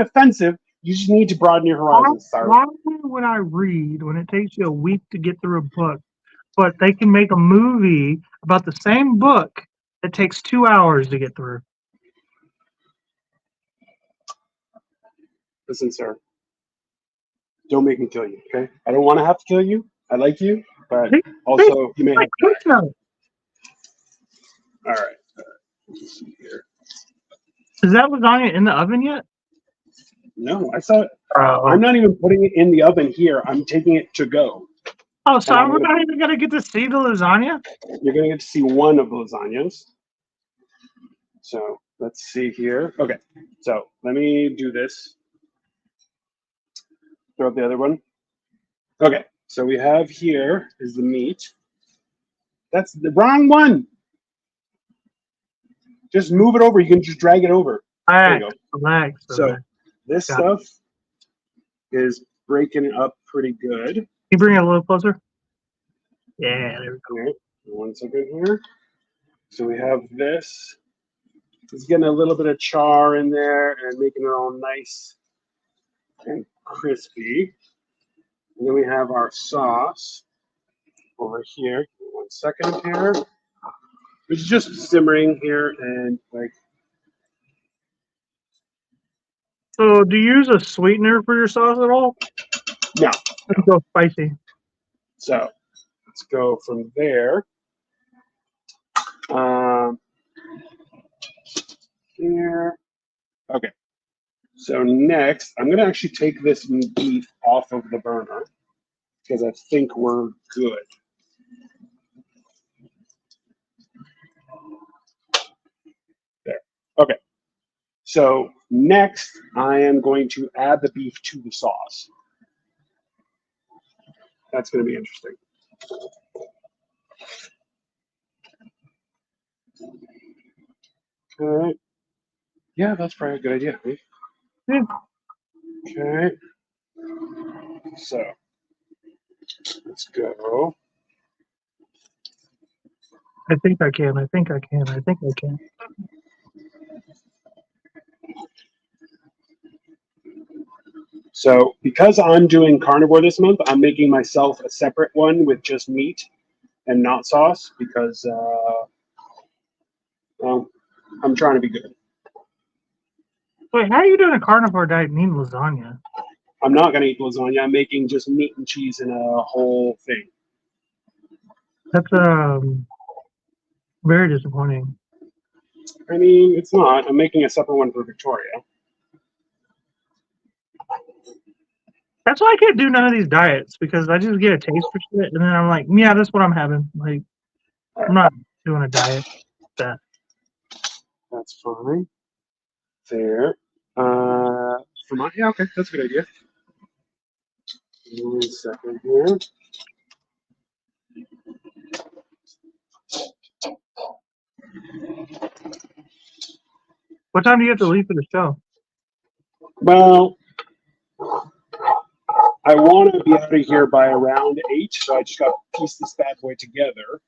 offensive. You just need to broaden your horizons. Why would I read when it takes you a week to get through a book, but they can make a movie about the same book that takes 2 hours to get through? Listen, sir. Don't make me kill you, okay? I don't want to have to kill you. I like you, but also you may have to die. All right. Let's see here. Is that lasagna in the oven yet? No, I saw it. I'm not even putting it in the oven here. I'm taking it to go. Oh, so we're not even going to get to see the lasagna? You're going to get to see one of the lasagnas. So let's see here. Okay, so let me do this. Throw up the other one. Okay, so we have here is the meat. That's the wrong one. Just move it over. You can just drag it over. There you go. Relax. So this stuff is breaking up pretty good. Can you bring it a little closer? Yeah, there we go. Okay, 1 second here. So we have this. It's getting a little bit of char in there and making it all nice and crispy. And then we have our sauce over here. 1 second here. It's just simmering here and like. So, do you use a sweetener for your sauce at all? No. Let's go spicy. So, let's go from there. Here. Okay. So next, I'm going to actually take this meat off of the burner because I think we're good. There. Okay. So next, I am going to add the beef to the sauce. That's going to be interesting. Okay. Yeah, that's probably a good idea. Okay. So let's go. I think I can. I think I can. I think I can. So because I'm doing carnivore this month, I'm making myself a separate one with just meat and not sauce because well, I'm trying to be good. Wait, how are you doing a carnivore diet and eating lasagna? I'm not going to eat lasagna. I'm making just meat and cheese in a whole thing. That's very disappointing. I mean, it's not. I'm making a separate one for Victoria. That's why I can't do none of these diets because I just get a taste for shit and then I'm like, yeah, that's what I'm having. Like, I'm not doing a diet. That's fine. there. For my, yeah, okay, that's a good idea. 1 second here. What time do you have to leave for the show? Well, I want to be out of here by around 8, so I just got to piece this bad boy together.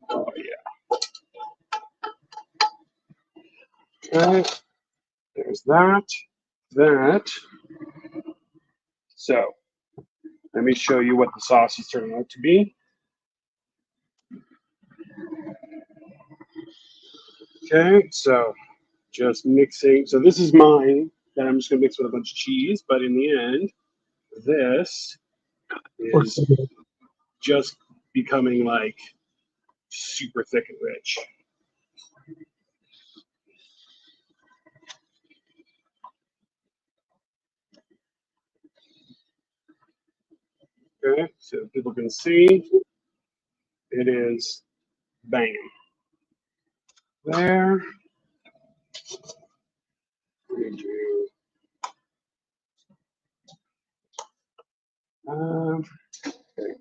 Oh, yeah. Okay, there's that. So, let me show you what the sauce is turning out to be. Okay, so just mixing. So this is mine that I'm just going to mix with a bunch of cheese, but in the end, this is just becoming like super thick and rich. Okay, so people can see it is banging. There. Okay,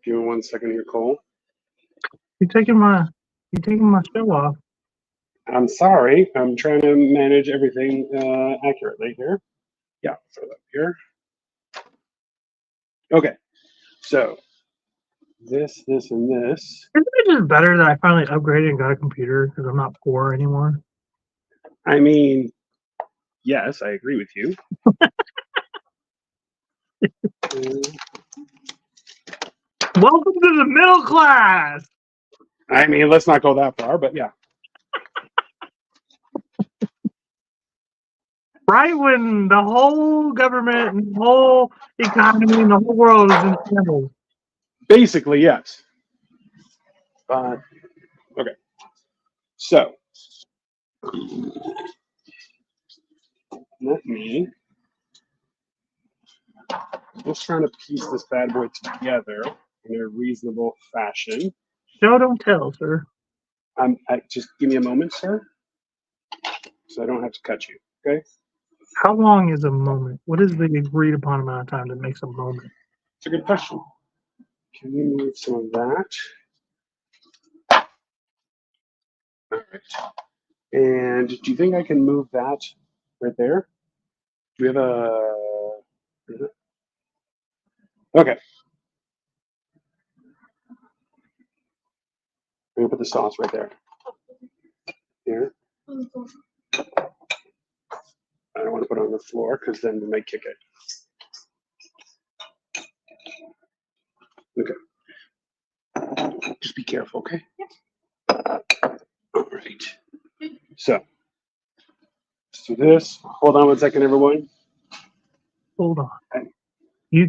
give me 1 second here, Cole. You taking my show off? I'm sorry. I'm trying to manage everything accurately here. Yeah, throw that here. Okay, so this, and this. Isn't it just better that I finally upgraded and got a computer because I'm not poor anymore? I mean, yes, I agree with you. Welcome to the middle class. I mean, let's not go that far, but yeah. Right when the whole government and the whole economy and the whole world is in shambles. Basically, yes. But, okay. So, let me just trying to piece this bad boy together in a reasonable fashion. Show don't tell, sir. Just give me a moment, sir, so I don't have to cut you, okay? How long is a moment? What is the agreed upon amount of time that makes a moment? It's a good question. Can we move some of that? All right. And do you think I can move that right there? Do we have a... Okay. I'm gonna put the sauce right there. Here. I don't want to put it on the floor because then we might kick it. Okay. Just be careful, okay? All right. So, let's do this. Hold on 1 second, everyone. Hold on. Okay. You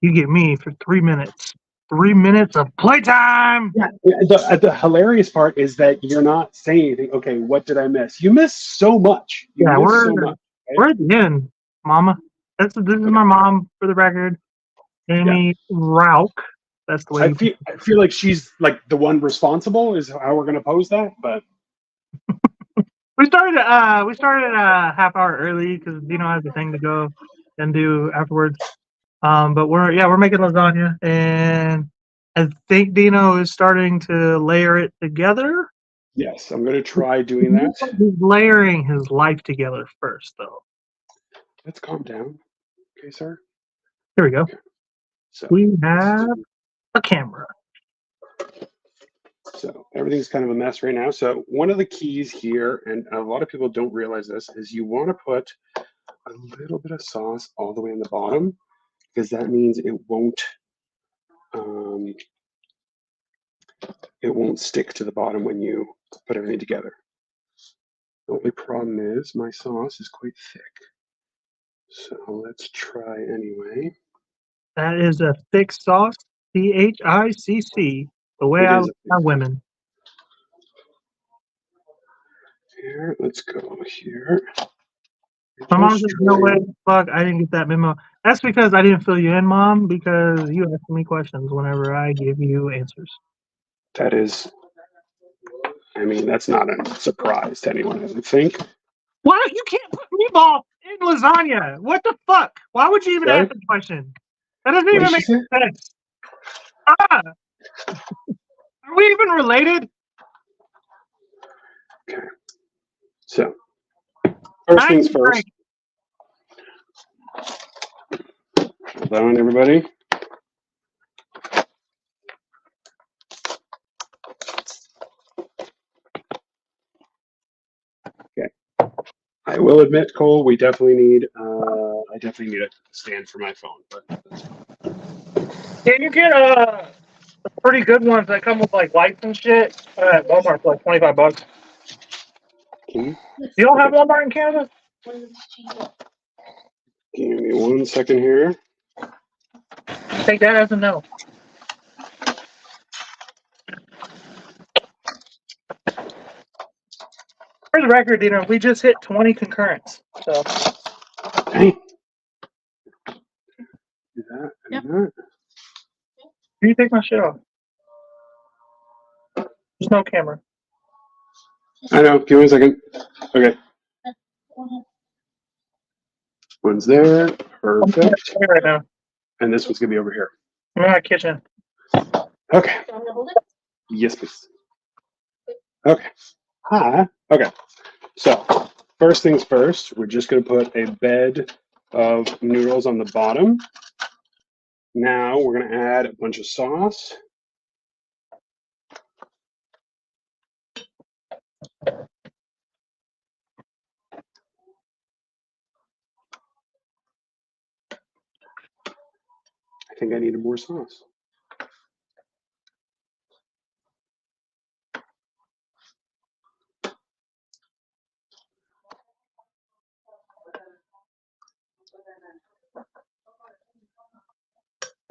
get me for 3 minutes. 3 minutes of playtime. Yeah. The hilarious part is that you're not saying anything. Okay, what did I miss? You missed so much. You Yeah, missed so much. we're at the end, Mama. This is my mom for the record, Amy Rauch. That's the way. I feel like she's like the one responsible. Is how we're gonna pose that, but we started a half hour early because Dino has a thing to go and do afterwards. But we're making lasagna, and I think Dino is starting to layer it together. yes, I'm gonna try doing that. He's layering his life together first, though. Let's calm down, okay, sir. Here we go. Okay. So We have a camera. So everything's kind of a mess right now. So one of the keys here, and a lot of people don't realize this, is you want to put a little bit of sauce all the way in the bottom, because that means it won't stick to the bottom when you put everything together. The only problem is my sauce is quite thick. So let's try anyway. That is a thick sauce. THICC. The way It I is like my women. here. Let's go here. My mom Just says, "No way, trying. the fuck! I didn't get that memo." That's because I didn't fill you in, Mom. Because you ask me questions whenever I give you answers. That is, I mean, that's not a surprise to anyone, I would think. Why you can't put meatball in lasagna? What the fuck? Why would you even Sorry? ask the question? That doesn't What did even she make say? sense. Ah, are we even related? Okay. So, first I things need a first. drink. Hold on, everybody. Okay. I will admit, Cole, we definitely need. I definitely need a stand for my phone. But Can you get pretty good ones that come with like lights and shit at Walmart for like $25? can you You don't have okay? Walmart in Canada? Give me 1 second here. Take that as a no. For the record, Dino, we just hit 20 concurrents. So Dang. Do that. Yep. Do that. can you take my shit off? There's no camera. I know. Give me a second. Okay. One's there. I'm Perfect. right now. And this one's gonna be over here. I'm in my kitchen. Okay. Yes, please. Okay. Hi. Okay. So first things first, we're just gonna put a bed of noodles on the bottom. Now we're gonna add a bunch of sauce. I think I needed more sauce.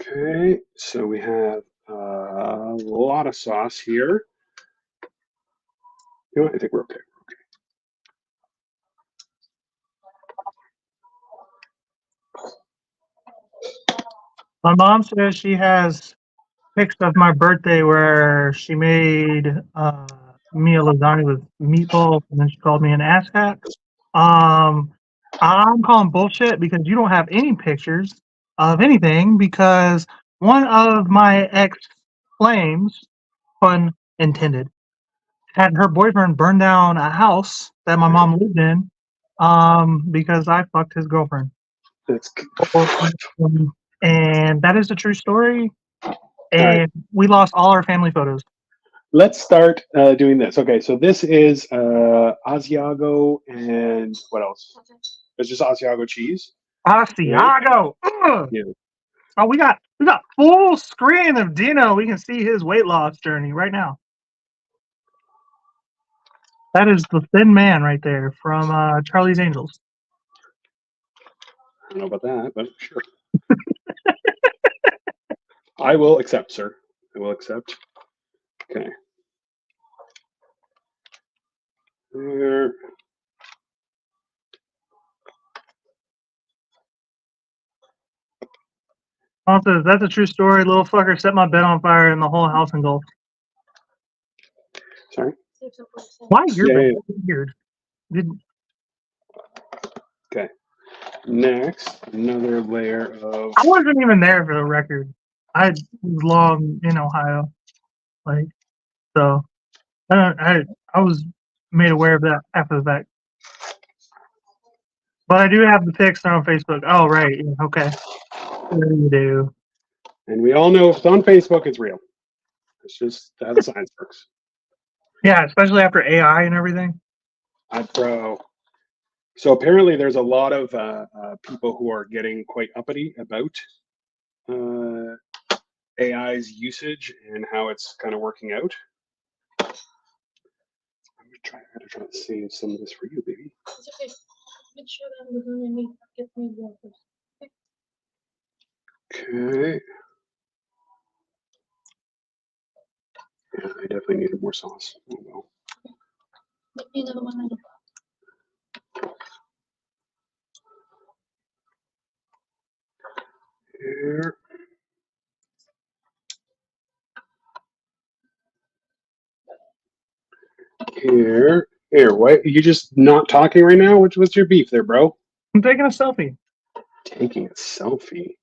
Okay, so we have a lot of sauce here. You know what? I think we're okay. My mom says she has pics of my birthday where she made me a lasagna with meatballs, and then she called me an asshat. Um, I'm calling bullshit because you don't have any pictures of anything because one of my ex flames, pun intended, had her boyfriend burn down a house that my mom lived in because I fucked his girlfriend. That's And that is a true story. all right. And we lost all our family photos. Let's start doing this. Okay, so this is Asiago and what else? It's just Asiago cheese. Right? Asiago. Ugh. Yeah. Oh, we got full screen of Dino. We can see his weight loss journey right now. That is the thin man right there from Charlie's Angels. I don't know about that, but sure. I will accept, sir. I will accept. Okay. There. Also, that's a true story. Little fucker set my bed on fire and the whole house engulfed. Sorry. Why your bed? Yeah. Weird. Did, Okay. Next, another layer of. I wasn't even there for the record. I was long in Ohio, like so. I was made aware of that after the fact. But I do have the pics on Facebook. Oh right, yeah, okay. There you do. And we all know if it's on Facebook, it's real. It's just how the science works. Yeah, especially after AI and everything. Bro. So apparently, there's a lot of people who are getting quite uppity about AI's usage and how it's kind of working out. I'm gonna try to save some of this for you, baby. Make sure that lasagna meat gets me well first. Okay. Yeah, I definitely needed more sauce. Oh well. Make me another one. Here. Here. What? You just not talking right now? What's your beef there, bro? I'm taking a selfie. Taking a selfie.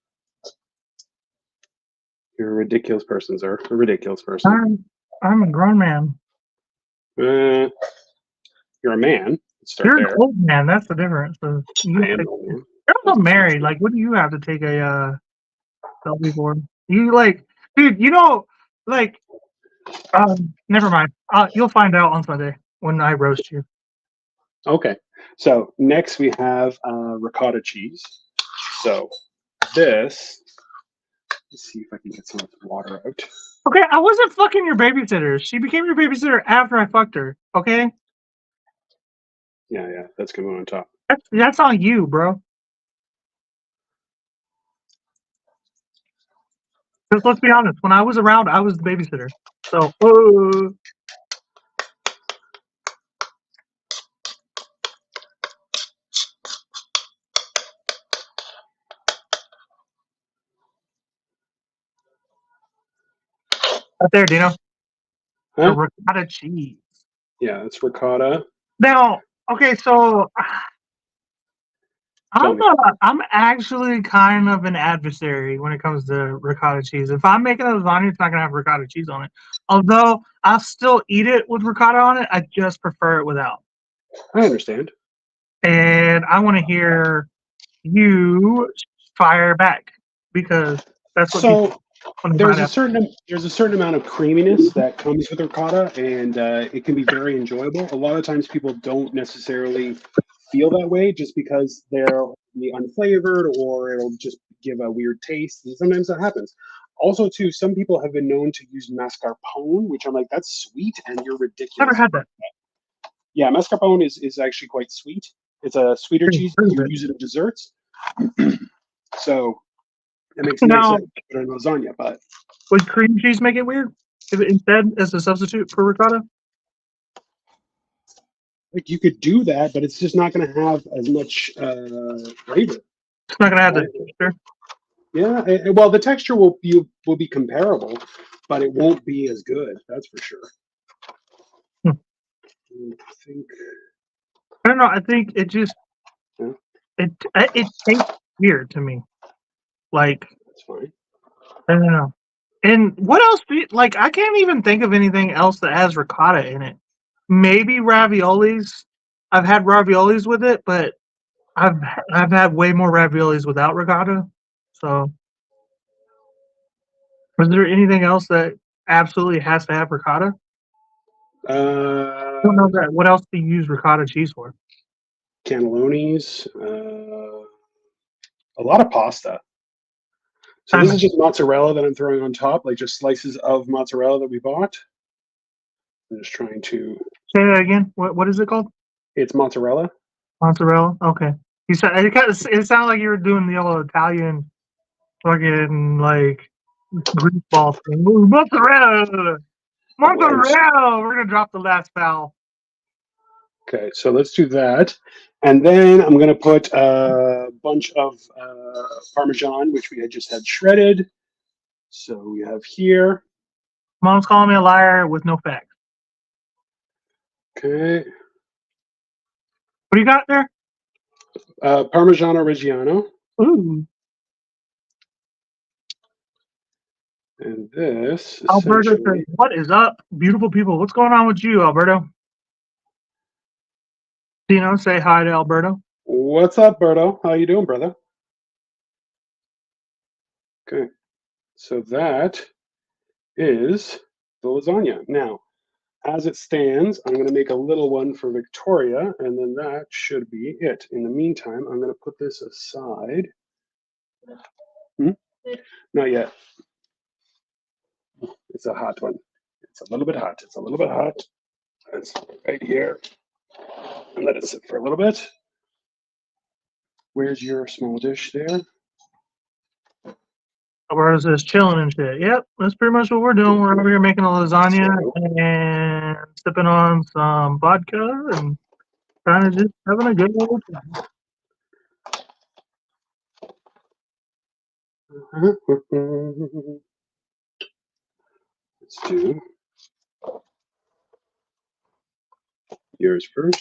You're a ridiculous person, sir. A ridiculous person. I'm a grown man. You're a man. Let's start You're an there. old man. That's the difference. So I am an old man. you're also married. Like, what do you have to take a selfie for? You like, dude. You know, like, never mind. You'll find out on Sunday when I roast you. Okay. So next we have ricotta cheese. So this. Let's see if I can get some of the water out. Okay, I wasn't fucking your babysitter. She became your babysitter after I fucked her. Okay, Yeah, that's going on top. that's on you, bro. Because let's be honest, when I was around, I was the babysitter. So, right there, Dino. The Huh? ricotta cheese. Yeah, it's ricotta. Now, okay, so Tell me. I'm actually kind of an adversary when it comes to ricotta cheese. If I'm making a lasagna, it's not gonna have ricotta cheese on it. Although I'll still eat it with ricotta on it, I just prefer it without. I understand. And I want to hear you fire back because that's what people So want to there's find a out. certain amount of creaminess that comes with ricotta, and it can be very enjoyable. A lot of times people don't necessarily feel that way just because they're unflavored or it'll just give a weird taste, and sometimes that happens. Also, too, some people have been known to use mascarpone, which I'm like, that's sweet, and you're Never ridiculous. had that. Yeah, mascarpone is actually quite sweet. It's a sweeter cheese, but Prove you it. use it in desserts. So it makes nice Now, in lasagna, but would cream cheese make it weird if it, instead as a substitute for ricotta? like you could do that, but it's just not going to have as much flavor. It's not gonna have the Right? texture. Yeah, well, the texture will be comparable, but it won't be as good. That's for sure. Hmm. I think. I don't know. I think it just Yeah, it tastes weird to me. Like that's fine. I don't know. And what else? Like I can't even think of anything else that has ricotta in it. Maybe raviolis. I've had raviolis with it, but I've I've had way more raviolis without ricotta. So, is there anything else that absolutely has to have ricotta? I don't Uh, know that. What else do you use ricotta cheese for? Cannellonis, a lot of pasta. So Time this out. is just mozzarella that I'm throwing on top, like just slices of mozzarella that we bought. I'm just trying to. Say that again. What is it called? It's mozzarella. Mozzarella. Okay. You said it sounded like you were doing the old Italian fucking like Greek ball thing. Ooh, mozzarella. I wish. Mozzarella. We're gonna drop the last vowel. Okay, so let's do that. And then I'm going to put a bunch of Parmesan, which we had just had shredded. So we have here. Mom's calling me a liar with no facts. Okay. What do you got there? Parmigiano Reggiano. Ooh. And this Alberto says, essentially. "What is up, beautiful people? What's going on with you, Alberto?" Dino, say hi to Alberto. What's up, Berto? How you doing, brother? Okay. So that is the lasagna. Now, as it stands, I'm going to make a little one for Victoria, and then that should be it. In the meantime, I'm going to put this aside. Not yet. It's a hot one. It's a little bit hot. It's a little bit hot. It's right here. And let it sit for a little bit. Where's your small dish there? Alberto's just chilling and shit. Yep, that's pretty much what we're doing. We're over here making a lasagna So, and sipping on some vodka and kind of just having a good old time. let's do yours first.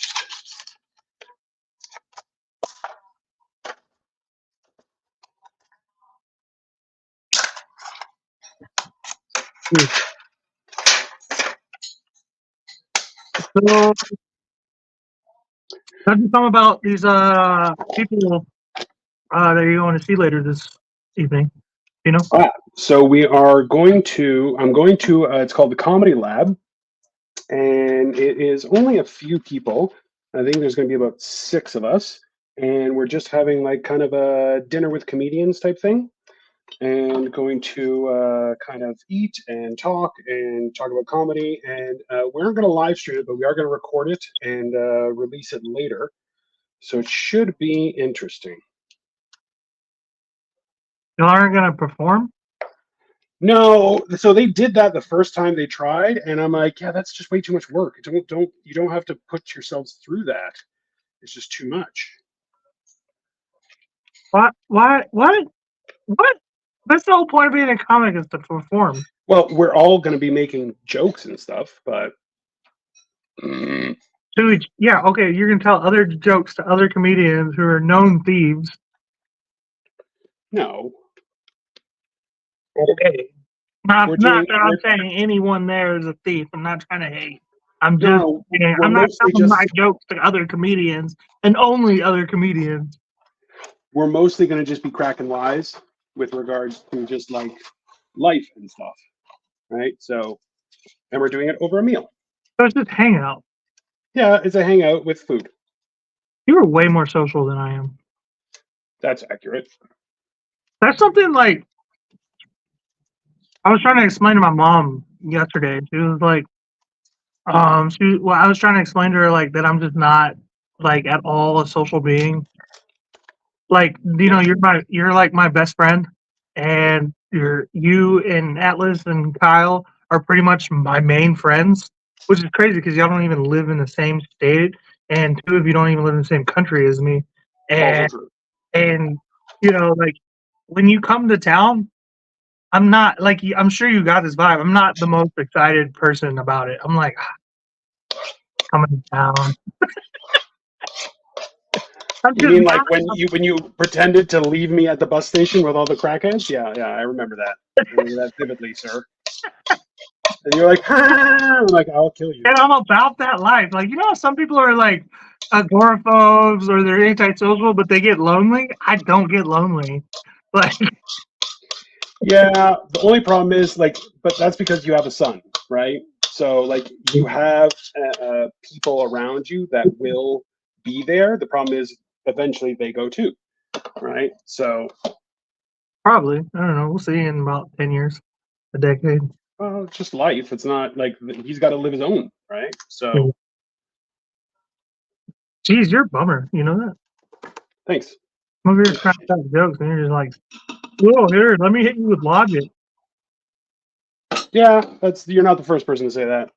So, tell me something about these people that you're going to see later this evening. You know? So we are going to. I'm going to. It's called the Comedy Lab, and it is only a few people. I think there's going to be about 6 of us, and we're just having like kind of a dinner with comedians type thing, and going to kind of eat and talk about comedy. And we aren't going to live stream it, but we are going to record it and release it later. So it should be interesting. You aren't going to perform? No, so they did that the first time they tried, and I'm like, yeah, that's just way too much work. You don't have to put yourselves through that. It's just too much. What? What? That's the whole point of being a comic is to perform. Well, we're all going to be making jokes and stuff, but Yeah, okay, you're going to tell other jokes to other comedians who are known thieves. no. Okay. Not We're that doing- I'm we're- saying anyone there is a thief. I'm not trying to hate. I'm just No, saying, we're I'm not mostly telling just- my jokes to other comedians and only other comedians. We're mostly going to just be cracking wise with regards to just like life and stuff, right? So, and we're doing it over a meal. So it's just hangout. Yeah, it's a hangout with food. You are way more social than I am. That's accurate. That's something like I was trying to explain to my mom yesterday. She was like, I was trying to explain to her like that I'm just not like at all a social being. Like, you're like my best friend, and you and Atlas and Kyle are pretty much my main friends, which is crazy because y'all don't even live in the same state, and 2 of you don't even live in the same country as me. Also And true. and like when you come to town, I'm not like I'm sure you got this vibe. I'm not the most excited person about it. I'm like coming down. You mean like when you pretended to leave me at the bus station with all the crackheads? Yeah, I remember that. I remember that vividly, sir. And you're like, I'm like, I'll kill you. And I'm about that life. Like, some people are like agoraphobes or they're antisocial, but they get lonely. I don't get lonely. Like, Yeah, the only problem is like, but that's because you have a son, right? So like you have people around you that will be there. The problem is eventually they go too, right? So probably. I don't know. We'll see in about 10 years, a decade. well, it's just life. It's not like he's got to live his own, right? So Geez, you're a bummer. You know that? thanks. I'm over here cracking out jokes, and you're just like, whoa, here, let me hit you with logic. Yeah, you're not the first person to say that.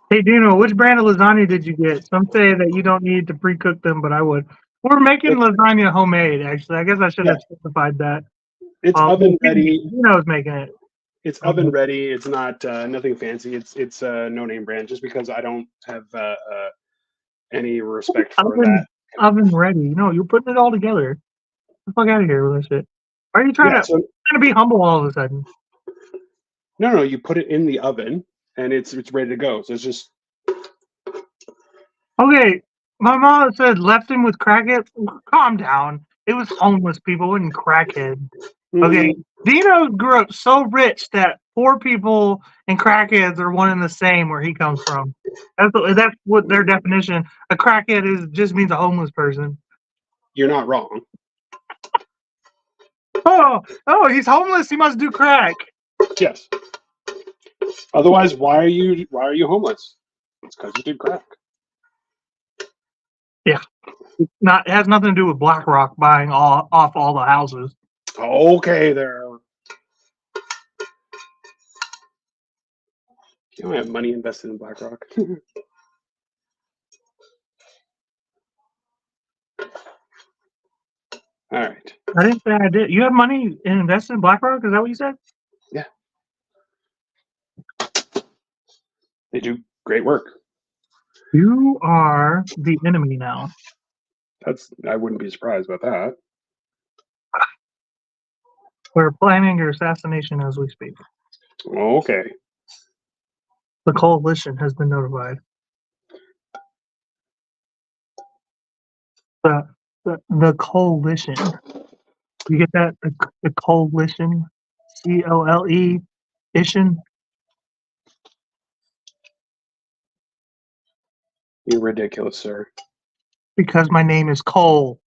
Hey, Dino, which brand of lasagna did you get? Some say that you don't need to pre-cook them, but I would. We're making lasagna homemade, actually. I guess I should have specified that. It's oven ready. Dino's making it. It's oven ready. It's not nothing fancy. It's a no name brand. Just because I don't have any respect for that. Oven ready. You're putting it all together. Get the fuck out of here with that shit. Why are you trying to be humble all of a sudden? No. You put it in the oven and it's ready to go. So it's just okay. My mom said left him with crackheads. Calm down. It was homeless people, it wasn't crackhead. Okay. Dino grew up so rich that poor people and crackheads are one and the same where he comes from. That's what their definition. A crackhead just means a homeless person. You're not wrong. Oh, he's homeless. He must do crack. Yes. Otherwise, why are you homeless? It's because you did crack. Yeah. Not it has nothing to do with BlackRock buying off all the houses. Okay, there. You don't have money invested in BlackRock. All right. I didn't say I did. You have money invested in BlackRock? Is that what you said? Yeah. They do great work. You are the enemy now. I wouldn't be surprised about that. We're planning your assassination as we speak. Okay. The coalition has been notified. The coalition. You get that? The coalition. COLE-ition. You're ridiculous, sir. Because my name is Cole.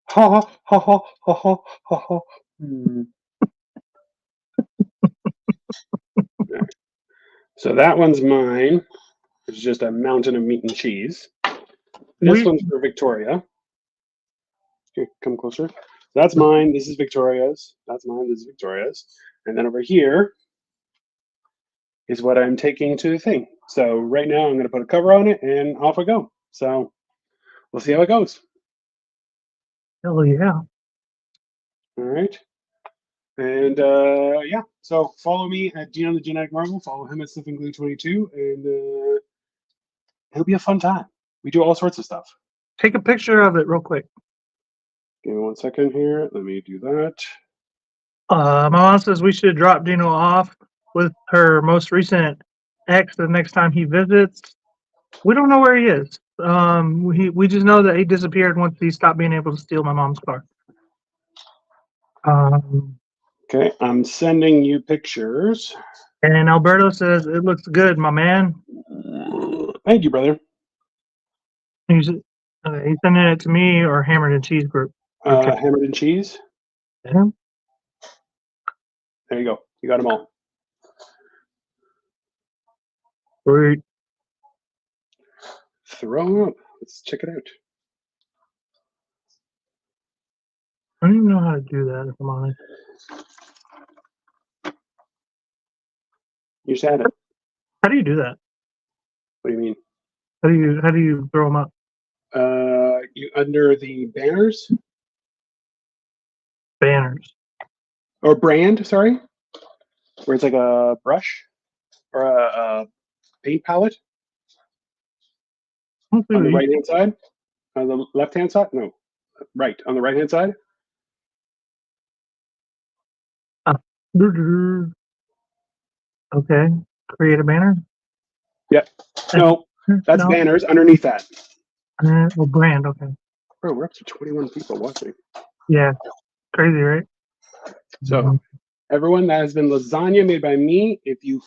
Ha ha ha ha ha ha ha ha. Hmm. So that one's mine. It's just a mountain of meat and cheese. This one's for Victoria. Here, come closer. That's mine. This is Victoria's. That's mine. This is Victoria's. And then over here is what I'm taking to the thing. So right now I'm going to put a cover on it and off I go. So we'll see how it goes. Hell yeah. All right. And yeah, so follow me at Dino the Genetic Marvel. Follow him at SniffingGlue22, and it'll be a fun time. We do all sorts of stuff. Take a picture of it real quick. Give me 1 second here. Let me do that. My mom says we should drop Dino off with her most recent ex the next time he visits. We don't know where he is. We just know that he disappeared once he stopped being able to steal my mom's car. Okay, I'm sending you pictures. And Alberto says it looks good, my man. Thank you, brother. He's sending it to me or Hammered and Cheese Group. Okay. Hammered and cheese. Yeah. There you go. You got them all. Great. Throw them up. Let's check it out. I don't even know how to do that, if I'm honest. You just had it. How do you do that? What do you mean? How do you throw them up? You under the banners Banners. or brand? Sorry, where it's like a brush or a paint palette on the right hand side. On the left hand side? No, right. On the right hand side. Okay. Create a banner? Yep. No, that's banners underneath that. Well, brand, okay. Bro, we're up to 21 people watching. Yeah. Crazy, right? So everyone, that has been Lasagna made by me. If you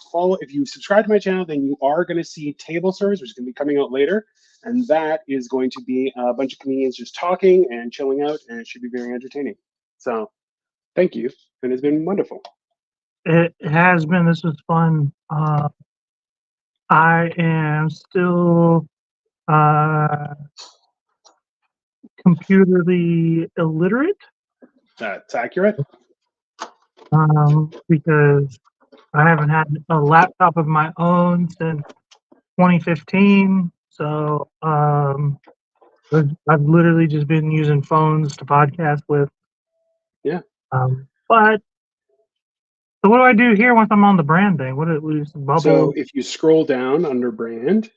subscribe to my channel, then you are going to see table service, which is going to be coming out later. And that is going to be a bunch of comedians just talking and chilling out, and it should be very entertaining. So thank you. And it's been wonderful. It has been. This was fun. I am still computerly illiterate. That's accurate. Because I haven't had a laptop of my own since 2015. So I've literally just been using phones to podcast with. Yeah. But so what do I do here once I'm on the brand thing? What is bubble? So if you scroll down under brand,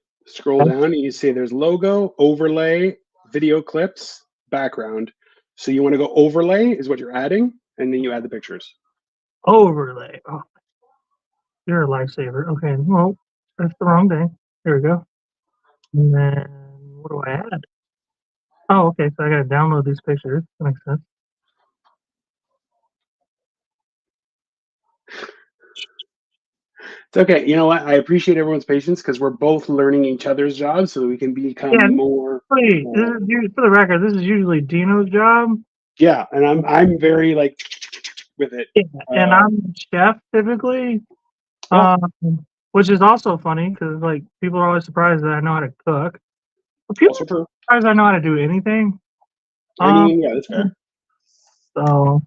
down and you see there's logo, overlay, video clips, background. So you want to go overlay is what you're adding, and then you add the pictures. Overlay. Oh, you're a lifesaver. Okay, well, that's the wrong day. There we go. And then what do I add? Oh, okay, so I gotta download these pictures. That makes sense. It's okay. You know what? I appreciate everyone's patience because we're both learning each other's jobs so that we can become more. This is, for the record, this is usually Dino's job. Yeah, and I'm very like with it. Yeah, and I'm chef typically, which is also funny because like people are always surprised that I know how to cook. But people How does I know how to do anything? I mean, yeah, that's fair. So,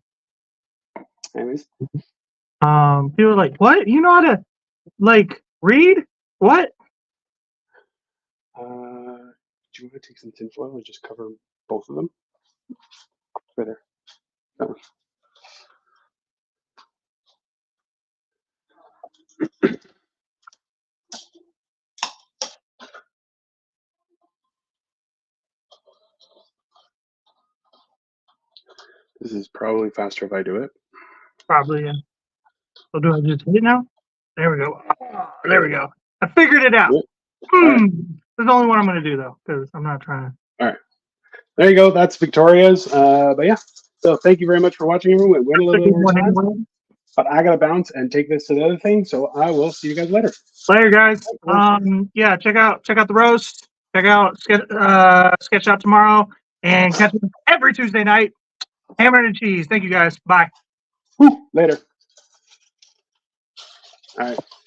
Anyways, people are like, what? You know how to, like, read? What? do you want to take some tinfoil and just cover both of them? Right there. That one. This is probably faster if I do it. Probably, yeah. So do I just hit it now? There we go. Ah, there we go. I figured it out. Yep. Right. There's only one I'm going to do, though, because I'm not trying to. All right. There you go. That's Victoria's. But yeah. So thank you very much for watching, everyone. It went a little bit over time, but I got to bounce and take this to the other thing. So I will see you guys later. Later, guys. Yeah, check out the roast. Check out Sketch Out tomorrow, and catch us every Tuesday night. Hammer and cheese. Thank you, guys. Bye. Woo, later. All right.